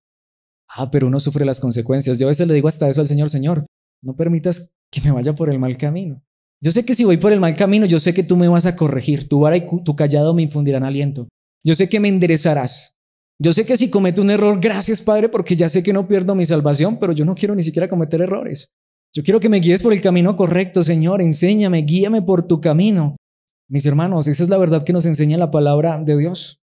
Pero uno sufre las consecuencias. Yo a veces le digo hasta eso al Señor, Señor, no permitas que me vaya por el mal camino. Yo sé que si voy por el mal camino, yo sé que tú me vas a corregir. Tu vara y tu callado me infundirán aliento. Yo sé que me enderezarás. Yo sé que si cometo un error, gracias Padre, porque ya sé que no pierdo mi salvación, pero yo no quiero ni siquiera cometer errores. Yo quiero que me guíes por el camino correcto, Señor. Enséñame, guíame por tu camino. Mis hermanos, esa es la verdad que nos enseña la palabra de Dios.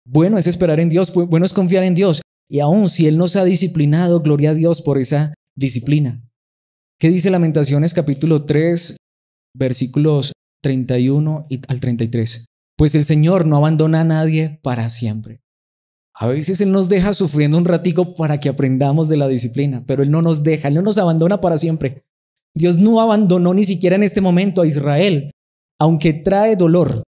Bueno es esperar en Dios, bueno es confiar en Dios. Y aún si Él nos ha disciplinado, gloria a Dios por esa disciplina. ¿Qué dice Lamentaciones capítulo 3, versículos 31 al 33? Pues el Señor no abandona a nadie para siempre. A veces Él nos deja sufriendo un ratico para que aprendamos de la disciplina, pero Él no nos deja, Él no nos abandona para siempre. Dios no abandonó ni siquiera en este momento a Israel. Aunque trae dolor,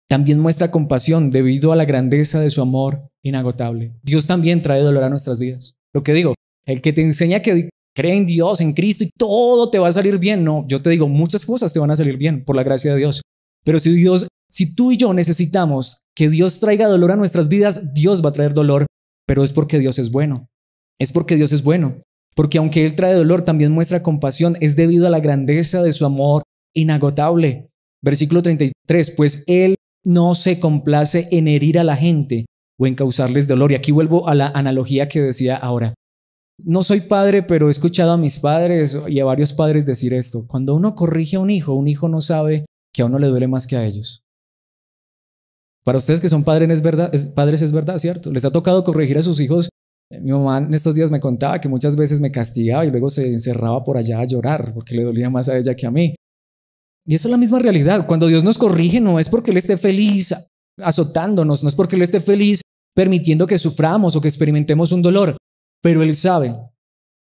también muestra compasión debido a la grandeza de su amor inagotable. Dios también trae dolor a nuestras vidas. Lo que digo, el que te enseña que cree en Dios, en Cristo y todo te va a salir bien. No, yo te digo, muchas cosas te van a salir bien por la gracia de Dios. Pero si tú y yo necesitamos que Dios traiga dolor a nuestras vidas, Dios va a traer dolor, pero es porque Dios es bueno. Es porque Dios es bueno. Porque aunque Él trae dolor, también muestra compasión. Es debido a la grandeza de su amor inagotable. Versículo 33, pues Él no se complace en herir a la gente o en causarles dolor. Y aquí vuelvo a la analogía que decía ahora. No soy padre, pero he escuchado a mis padres y a varios padres decir esto. Cuando uno corrige a un hijo no sabe que a uno le duele más que a ellos. Para ustedes que son padres es verdad, ¿cierto? Les ha tocado corregir a sus hijos. Mi mamá en estos días me contaba que muchas veces me castigaba y luego se encerraba por allá a llorar porque le dolía más a ella que a mí. Y eso es la misma realidad. Cuando Dios nos corrige no es porque Él esté feliz azotándonos, no es porque Él esté feliz permitiendo que suframos o que experimentemos un dolor, pero Él sabe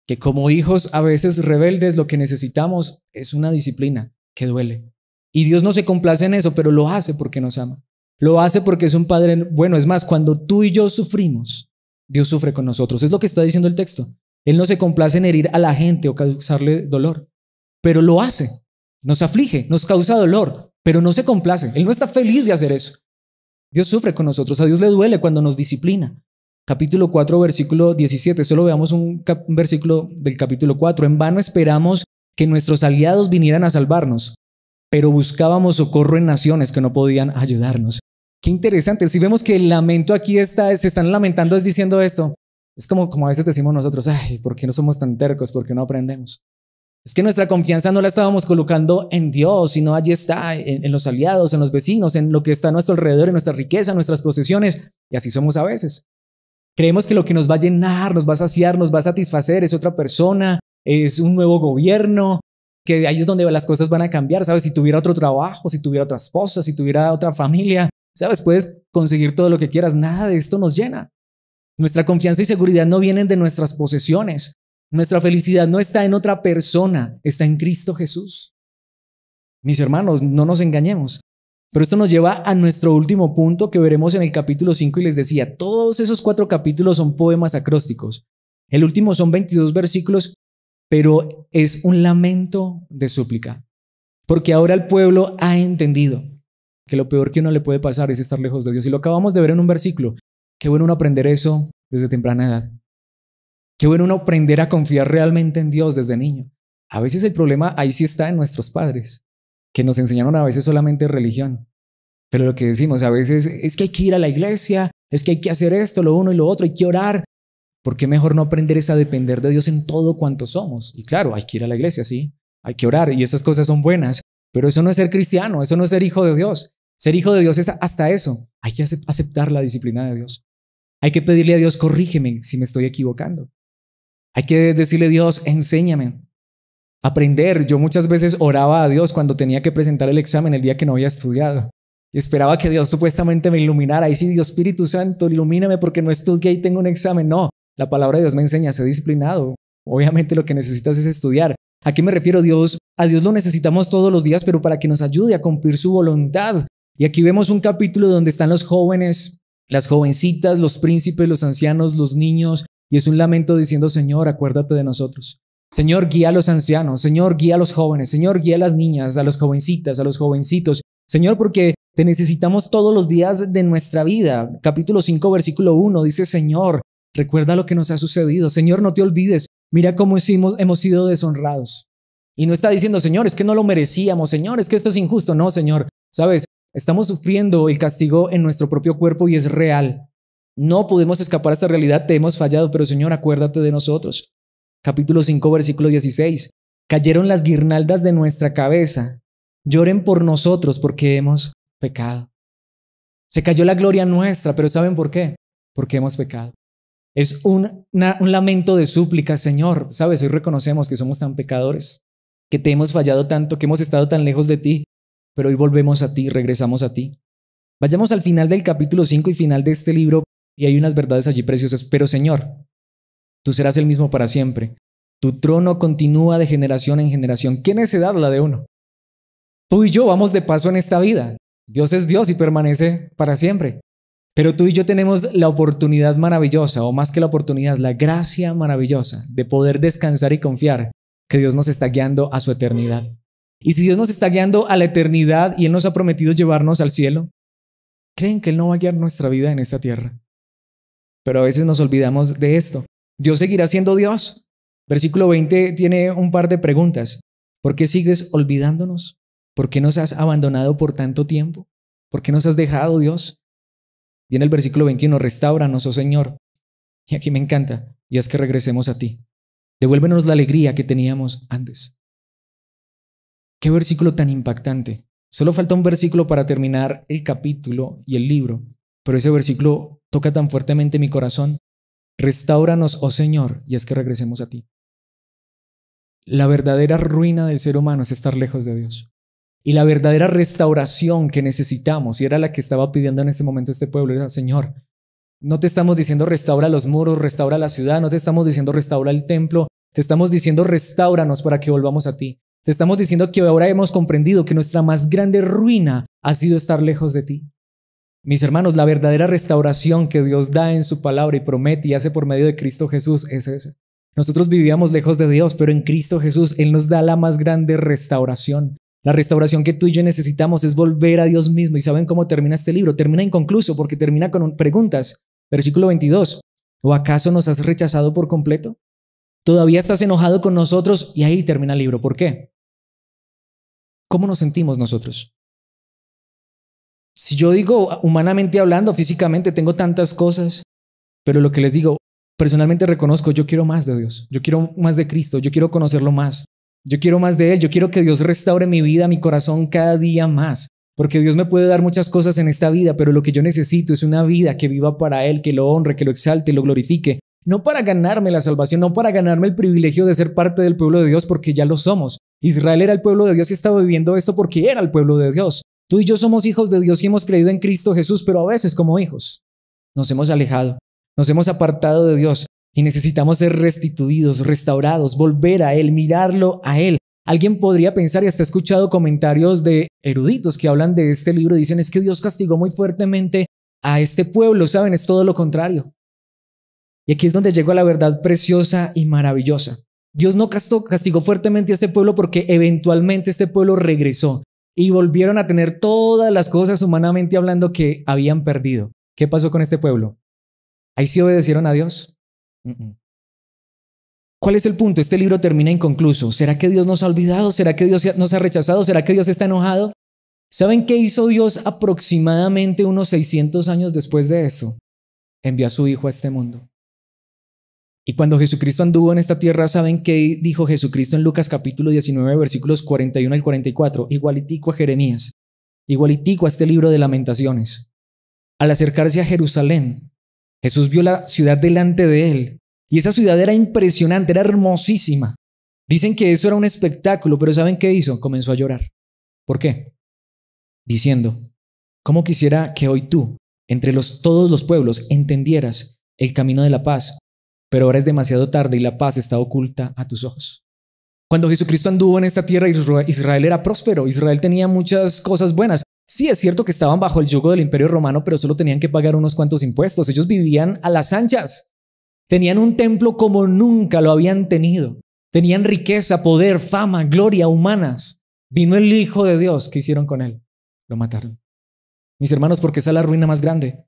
que como hijos a veces rebeldes lo que necesitamos es una disciplina que duele. Y Dios no se complace en eso, pero lo hace porque nos ama. Lo hace porque es un Padre bueno. Es más, cuando tú y yo sufrimos, Dios sufre con nosotros. Es lo que está diciendo el texto. Él no se complace en herir a la gente o causarle dolor, pero lo hace. Nos aflige, nos causa dolor, pero no se complace. Él no está feliz de hacer eso. Dios sufre con nosotros. A Dios le duele cuando nos disciplina. Capítulo 4, versículo 17. Solo veamos un versículo del capítulo 4. En vano esperamos que nuestros aliados vinieran a salvarnos, pero buscábamos socorro en naciones que no podían ayudarnos. Qué interesante. Si vemos que el lamento aquí se están lamentando es diciendo esto. Es como a veces decimos nosotros, ay, ¿por qué no somos tan tercos? ¿Por qué no aprendemos? Es que nuestra confianza no la estábamos colocando en Dios, sino allí está, en los aliados, en los vecinos, en lo que está a nuestro alrededor, en nuestra riqueza, en nuestras posesiones. Y así somos a veces. Creemos que lo que nos va a llenar, nos va a saciar, nos va a satisfacer es otra persona, es un nuevo gobierno, que ahí es donde las cosas van a cambiar. ¿Sabes? Si tuviera otro trabajo, si tuviera otra esposa, si tuviera otra familia, ¿sabes? Puedes conseguir todo lo que quieras. Nada de esto nos llena. Nuestra confianza y seguridad no vienen de nuestras posesiones. Nuestra felicidad no está en otra persona, está en Cristo Jesús. Mis hermanos, no nos engañemos. Pero esto nos lleva a nuestro último punto que veremos en el capítulo 5 y les decía, todos esos 4 capítulos son poemas acrósticos. El último son 22 versículos, pero es un lamento de súplica. Porque ahora el pueblo ha entendido que lo peor que uno le puede pasar es estar lejos de Dios. Y lo acabamos de ver en un versículo. Qué bueno uno aprender eso desde temprana edad. Qué bueno uno aprender a confiar realmente en Dios desde niño. A veces el problema ahí sí está en nuestros padres, que nos enseñaron a veces solamente religión. Pero lo que decimos a veces es que hay que ir a la iglesia, es que hay que hacer esto, lo uno y lo otro, hay que orar. ¿Por qué mejor no aprender es a depender de Dios en todo cuanto somos? Y claro, hay que ir a la iglesia, sí, hay que orar y esas cosas son buenas, pero eso no es ser cristiano, eso no es ser hijo de Dios. Ser hijo de Dios es hasta eso. Hay que aceptar la disciplina de Dios. Hay que pedirle a Dios, corrígeme si me estoy equivocando. Hay que decirle a Dios, enséñame. Aprender. Yo muchas veces oraba a Dios cuando tenía que presentar el examen el día que no había estudiado. Y esperaba que Dios supuestamente me iluminara. Y sí, Dios Espíritu Santo, ilumíname porque no estudié y tengo un examen. No, la palabra de Dios me enseña a ser disciplinado. Obviamente lo que necesitas es estudiar. ¿A qué me refiero? A Dios lo necesitamos todos los días, pero para que nos ayude a cumplir su voluntad. Y aquí vemos un capítulo donde están los jóvenes, las jovencitas, los príncipes, los ancianos, los niños. Y es un lamento diciendo, Señor, acuérdate de nosotros. Señor, guía a los ancianos. Señor, guía a los jóvenes. Señor, guía a las niñas, a las jovencitas, a los jovencitos. Señor, porque te necesitamos todos los días de nuestra vida. Capítulo 5, versículo 1 dice, Señor, recuerda lo que nos ha sucedido. Señor, no te olvides. Mira cómo hemos sido deshonrados. Y no está diciendo, Señor, es que no lo merecíamos. Señor, es que esto es injusto. No, Señor, ¿sabes? Estamos sufriendo el castigo en nuestro propio cuerpo y es real. No podemos escapar a esta realidad, te hemos fallado, pero Señor, acuérdate de nosotros. Capítulo 5, versículo 16. Cayeron las guirnaldas de nuestra cabeza. Lloren por nosotros porque hemos pecado. Se cayó la gloria nuestra, pero ¿saben por qué? Porque hemos pecado. Es un lamento de súplica, Señor. ¿Sabes? Hoy reconocemos que somos tan pecadores, que te hemos fallado tanto, que hemos estado tan lejos de ti, pero hoy volvemos a ti, regresamos a ti. Vayamos al final del capítulo 5 y final de este libro. Y hay unas verdades allí preciosas. Pero Señor, tú serás el mismo para siempre. Tu trono continúa de generación en generación. ¿Qué necedad la de uno? Tú y yo vamos de paso en esta vida. Dios es Dios y permanece para siempre. Pero tú y yo tenemos la oportunidad maravillosa, o más que la oportunidad, la gracia maravillosa de poder descansar y confiar que Dios nos está guiando a su eternidad. Y si Dios nos está guiando a la eternidad y Él nos ha prometido llevarnos al cielo, ¿creen que Él no va a guiar nuestra vida en esta tierra? Pero a veces nos olvidamos de esto. Dios seguirá siendo Dios. Versículo 20 tiene un par de preguntas. ¿Por qué sigues olvidándonos? ¿Por qué nos has abandonado por tanto tiempo? ¿Por qué nos has dejado, Dios? Y en el versículo 21, restáuranos, oh Señor. Y aquí me encanta, y es que regresemos a ti. Devuélvenos la alegría que teníamos antes. Qué versículo tan impactante. Solo falta un versículo para terminar el capítulo y el libro, pero ese versículo toca tan fuertemente mi corazón. Restáuranos, oh Señor, y es que regresemos a ti. La verdadera ruina del ser humano es estar lejos de Dios. Y la verdadera restauración que necesitamos, y era la que estaba pidiendo en este momento este pueblo, era: Señor, no te estamos diciendo restaura los muros, restaura la ciudad, no te estamos diciendo restaura el templo, te estamos diciendo restáuranos para que volvamos a ti. Te estamos diciendo que ahora hemos comprendido que nuestra más grande ruina ha sido estar lejos de ti. Mis hermanos, la verdadera restauración que Dios da en su palabra y promete y hace por medio de Cristo Jesús es esa. Nosotros vivíamos lejos de Dios, pero en Cristo Jesús Él nos da la más grande restauración. La restauración que tú y yo necesitamos es volver a Dios mismo. ¿Y saben cómo termina este libro? Termina inconcluso porque termina con preguntas. Versículo 22. ¿O acaso nos has rechazado por completo? ¿Todavía estás enojado con nosotros? Y ahí termina el libro. ¿Por qué? ¿Cómo nos sentimos nosotros? Si yo digo, humanamente hablando, físicamente, tengo tantas cosas, pero lo que les digo, personalmente reconozco, yo quiero más de Dios, yo quiero más de Cristo, yo quiero conocerlo más, yo quiero más de Él, yo quiero que Dios restaure mi vida, mi corazón cada día más, porque Dios me puede dar muchas cosas en esta vida, pero lo que yo necesito es una vida que viva para Él, que lo honre, que lo exalte, lo glorifique, no para ganarme la salvación, no para ganarme el privilegio de ser parte del pueblo de Dios, porque ya lo somos. Israel era el pueblo de Dios y estaba viviendo esto porque era el pueblo de Dios. Tú y yo somos hijos de Dios y hemos creído en Cristo Jesús, pero a veces como hijos nos hemos alejado, nos hemos apartado de Dios y necesitamos ser restituidos, restaurados, volver a Él, mirarlo a Él. Alguien podría pensar, y hasta he escuchado comentarios de eruditos que hablan de este libro, dicen: es que Dios castigó muy fuertemente a este pueblo. ¿Saben? Es todo lo contrario. Y aquí es donde llegó a la verdad preciosa y maravillosa. Dios no castigó fuertemente a este pueblo porque eventualmente este pueblo regresó y volvieron a tener todas las cosas humanamente hablando que habían perdido. ¿Qué pasó con este pueblo? ¿Ahí sí obedecieron a Dios? ¿Cuál es el punto? Este libro termina inconcluso. ¿Será que Dios nos ha olvidado? ¿Será que Dios nos ha rechazado? ¿Será que Dios está enojado? ¿Saben qué hizo Dios aproximadamente unos 600 años después de eso? Envió a su Hijo a este mundo. Y cuando Jesucristo anduvo en esta tierra, ¿saben qué dijo Jesucristo en Lucas capítulo 19, versículos 41 al 44? Igualitico a Jeremías, igualitico a este libro de Lamentaciones. Al acercarse a Jerusalén, Jesús vio la ciudad delante de él. Y esa ciudad era impresionante, era hermosísima. Dicen que eso era un espectáculo, pero ¿saben qué hizo? Comenzó a llorar. ¿Por qué? Diciendo: ¿cómo quisiera que hoy tú, entre todos los pueblos, entendieras el camino de la paz? Pero ahora es demasiado tarde y la paz está oculta a tus ojos. Cuando Jesucristo anduvo en esta tierra, Israel era próspero, Israel tenía muchas cosas buenas. Sí, es cierto que estaban bajo el yugo del Imperio Romano, pero solo tenían que pagar unos cuantos impuestos. Ellos vivían a las anchas. Tenían un templo como nunca lo habían tenido. Tenían riqueza, poder, fama, gloria humanas. Vino el Hijo de Dios. ¿Qué hicieron con él? Lo mataron. Mis hermanos, porque esa es la ruina más grande.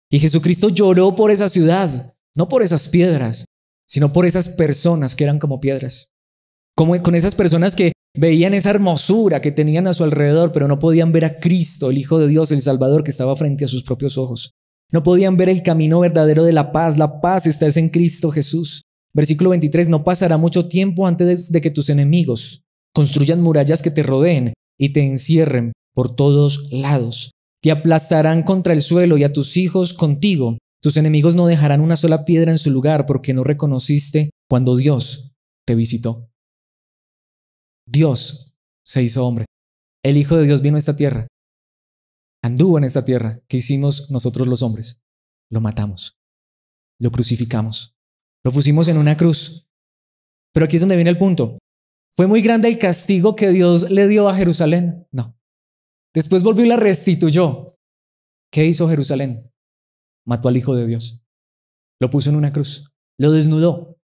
Y Jesucristo lloró por esa ciudad. No por esas piedras, sino por esas personas que eran como piedras. Como con esas personas que veían esa hermosura que tenían a su alrededor, pero no podían ver a Cristo, el Hijo de Dios, el Salvador, que estaba frente a sus propios ojos. No podían ver el camino verdadero de la paz. La paz está en Cristo Jesús. Versículo 23, no pasará mucho tiempo antes de que tus enemigos construyan murallas que te rodeen y te encierren por todos lados. Te aplastarán contra el suelo y a tus hijos contigo. Tus enemigos no dejarán una sola piedra en su lugar porque no reconociste cuando Dios te visitó. Dios se hizo hombre. El Hijo de Dios vino a esta tierra. Anduvo en esta tierra. ¿Qué hicimos nosotros los hombres? Lo matamos. Lo crucificamos. Lo pusimos en una cruz. Pero aquí es donde viene el punto. ¿Fue muy grande el castigo que Dios le dio a Jerusalén? No. Después volvió y la restituyó. ¿Qué hizo Jerusalén? Mató al Hijo de Dios. Lo puso en una cruz. Lo desnudó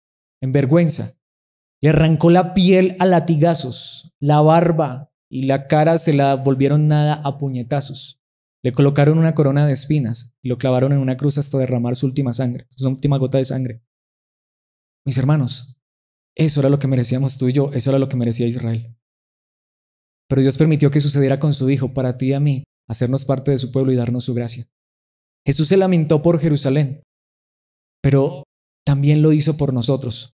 en vergüenza. Le arrancó la piel a latigazos. La barba y la cara se la volvieron nada a puñetazos. Le colocaron una corona de espinas y lo clavaron en una cruz hasta derramar su última sangre, su última gota de sangre. Mis hermanos, eso era lo que merecíamos tú y yo. Eso era lo que merecía Israel. pero Dios permitió que sucediera con su Hijo para ti y a mí, hacernos parte de su pueblo y darnos su gracia. Jesús se lamentó por Jerusalén, pero también lo hizo por nosotros.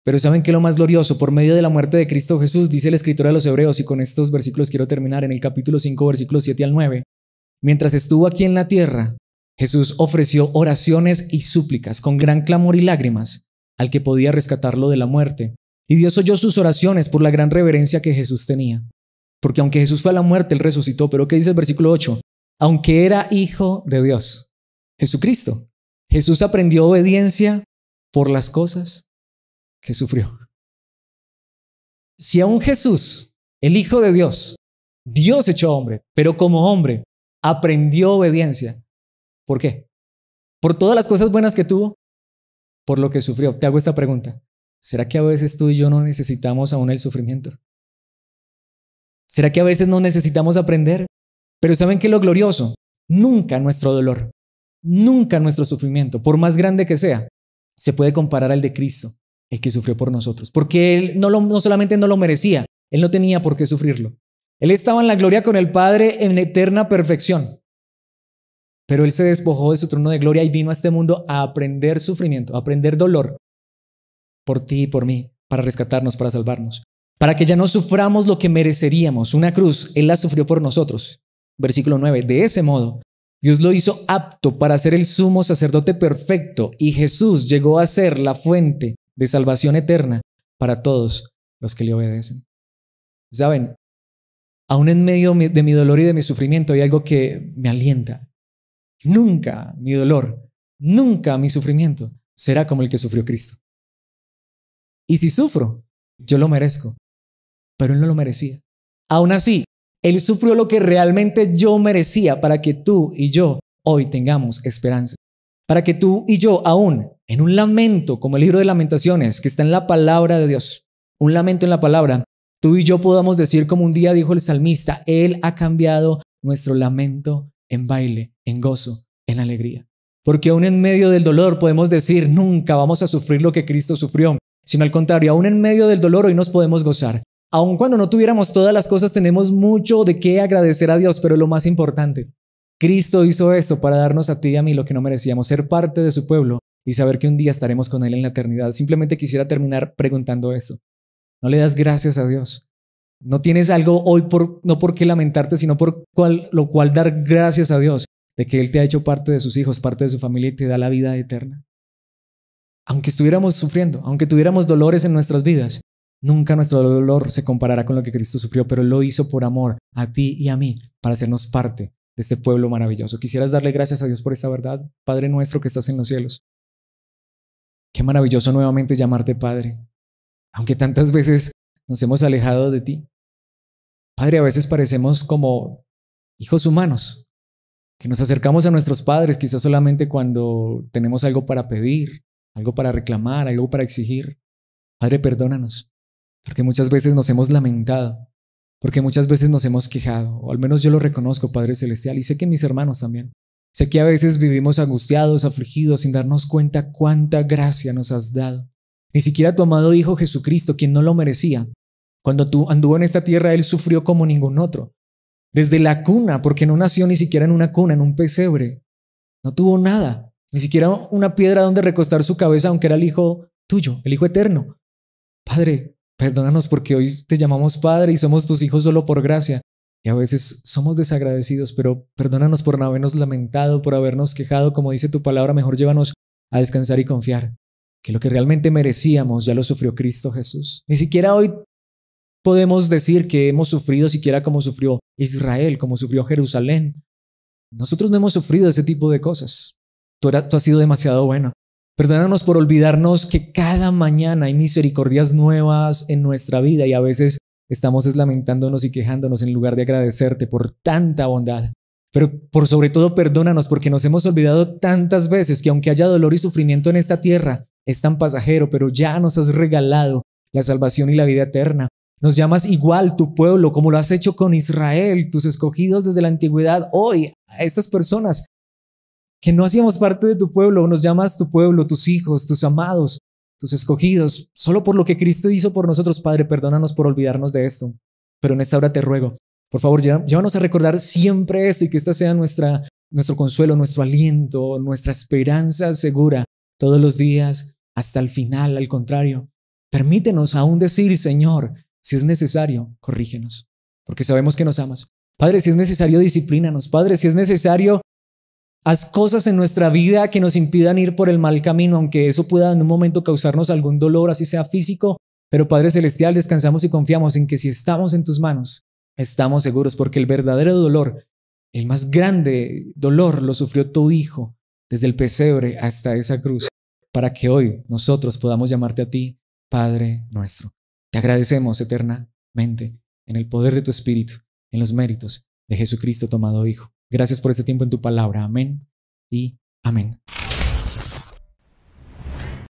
Pero ¿saben qué es lo más glorioso? Por medio de la muerte de Cristo Jesús, dice el escritor de los Hebreos, y con estos versículos quiero terminar, en el capítulo 5, versículos 7 al 9, mientras estuvo aquí en la tierra, Jesús ofreció oraciones y súplicas con gran clamor y lágrimas al que podía rescatarlo de la muerte. Y Dios oyó sus oraciones por la gran reverencia que Jesús tenía. Porque aunque Jesús fue a la muerte, Él resucitó. Pero ¿qué dice el versículo 8? Aunque era hijo de Dios, Jesucristo, Jesús aprendió obediencia por las cosas que sufrió. Si aún Jesús, el Hijo de Dios, Dios hecho hombre, pero como hombre, aprendió obediencia, ¿por qué? ¿Por todas las cosas buenas que tuvo? ¿Por lo que sufrió? Te hago esta pregunta. ¿Será que a veces tú y yo no necesitamos aún el sufrimiento? ¿Será que a veces no necesitamos aprender? Pero ¿saben qué es lo glorioso? Nunca nuestro dolor, nunca nuestro sufrimiento, por más grande que sea, se puede comparar al de Cristo, el que sufrió por nosotros. Porque Él no solamente no lo merecía, Él no tenía por qué sufrirlo. Él estaba en la gloria con el Padre en eterna perfección. Pero Él se despojó de su trono de gloria y vino a este mundo a aprender sufrimiento, a aprender dolor por ti y por mí, para rescatarnos, para salvarnos, para que ya no suframos lo que mereceríamos. Una cruz, Él la sufrió por nosotros. Versículo 9, de ese modo, Dios lo hizo apto para ser el sumo sacerdote perfecto y Jesús llegó a ser la fuente de salvación eterna para todos los que le obedecen. ¿Saben? Aún en medio de mi dolor y de mi sufrimiento hay algo que me alienta. Nunca mi dolor, nunca mi sufrimiento será como el que sufrió Cristo. Y si sufro, yo lo merezco, pero Él no lo merecía. Aún así, Él sufrió lo que realmente yo merecía para que tú y yo hoy tengamos esperanza. Para que tú y yo, aún en un lamento, como el libro de Lamentaciones, que está en la palabra de Dios, un lamento en la palabra, tú y yo podamos decir como un día dijo el salmista, Él ha cambiado nuestro lamento en baile, en gozo, en alegría. Porque aún en medio del dolor podemos decir, nunca vamos a sufrir lo que Cristo sufrió, sino al contrario, aún en medio del dolor hoy nos podemos gozar. Aun cuando no tuviéramos todas las cosas, tenemos mucho de qué agradecer a Dios, pero lo más importante, Cristo hizo esto para darnos a ti y a mí lo que no merecíamos, ser parte de su pueblo y saber que un día estaremos con Él en la eternidad. Simplemente quisiera terminar preguntando esto. ¿No le das gracias a Dios? ¿No tienes algo hoy no por qué lamentarte, sino por lo cual dar gracias a Dios de que Él te ha hecho parte de sus hijos, parte de su familia y te da la vida eterna? Aunque estuviéramos sufriendo, aunque tuviéramos dolores en nuestras vidas, nunca nuestro dolor se comparará con lo que Cristo sufrió, pero Él lo hizo por amor a ti y a mí, para hacernos parte de este pueblo maravilloso. ¿Quisieras darle gracias a Dios por esta verdad? Padre nuestro que estás en los cielos. Qué maravilloso nuevamente llamarte Padre, aunque tantas veces nos hemos alejado de ti. Padre, a veces parecemos como hijos humanos, que nos acercamos a nuestros padres quizás solamente cuando tenemos algo para pedir, algo para reclamar, algo para exigir. Padre, perdónanos, porque muchas veces nos hemos lamentado, porque muchas veces nos hemos quejado, o al menos yo lo reconozco, Padre Celestial, y sé que mis hermanos también. Sé que a veces vivimos angustiados, afligidos, sin darnos cuenta cuánta gracia nos has dado. Ni siquiera tu amado Hijo Jesucristo, quien no lo merecía, cuando tú anduvo en esta tierra, Él sufrió como ningún otro. Desde la cuna, porque no nació ni siquiera en una cuna, en un pesebre. No tuvo nada, ni siquiera una piedra donde recostar su cabeza, aunque era el Hijo tuyo, el Hijo eterno. Padre, perdónanos porque hoy te llamamos Padre y somos tus hijos solo por gracia. Y a veces somos desagradecidos, pero perdónanos por no habernos lamentado, por habernos quejado. Como dice tu palabra, mejor llévanos a descansar y confiar que lo que realmente merecíamos ya lo sufrió Cristo Jesús. Ni siquiera hoy podemos decir que hemos sufrido siquiera como sufrió Israel, como sufrió Jerusalén. Nosotros no hemos sufrido ese tipo de cosas. Tú has sido demasiado bueno. Perdónanos por olvidarnos que cada mañana hay misericordias nuevas en nuestra vida y a veces estamos lamentándonos y quejándonos en lugar de agradecerte por tanta bondad. Pero por sobre todo perdónanos porque nos hemos olvidado tantas veces que aunque haya dolor y sufrimiento en esta tierra, es tan pasajero, pero ya nos has regalado la salvación y la vida eterna. Nos llamas igual tu pueblo, como lo has hecho con Israel, tus escogidos desde la antigüedad. Hoy, a estas personas que no hacíamos parte de tu pueblo, nos llamas tu pueblo, tus hijos, tus amados, tus escogidos, solo por lo que Cristo hizo por nosotros. Padre, perdónanos por olvidarnos de esto. Pero en esta hora te ruego, por favor, llévanos a recordar siempre esto y que esta sea nuestro consuelo, nuestro aliento, nuestra esperanza segura todos los días hasta el final. Al contrario, permítenos aún decir, Señor, si es necesario, corrígenos, porque sabemos que nos amas. Padre, si es necesario, disciplínanos. Padre, si es necesario, haz cosas en nuestra vida que nos impidan ir por el mal camino, aunque eso pueda en un momento causarnos algún dolor, así sea físico. Pero Padre Celestial, descansamos y confiamos en que si estamos en tus manos, estamos seguros, porque el verdadero dolor, el más grande dolor, lo sufrió tu Hijo desde el pesebre hasta esa cruz, para que hoy nosotros podamos llamarte a ti, Padre nuestro. Te agradecemos eternamente en el poder de tu Espíritu, en los méritos de Jesucristo tomado Hijo. Gracias por este tiempo en tu palabra. Amén y amén.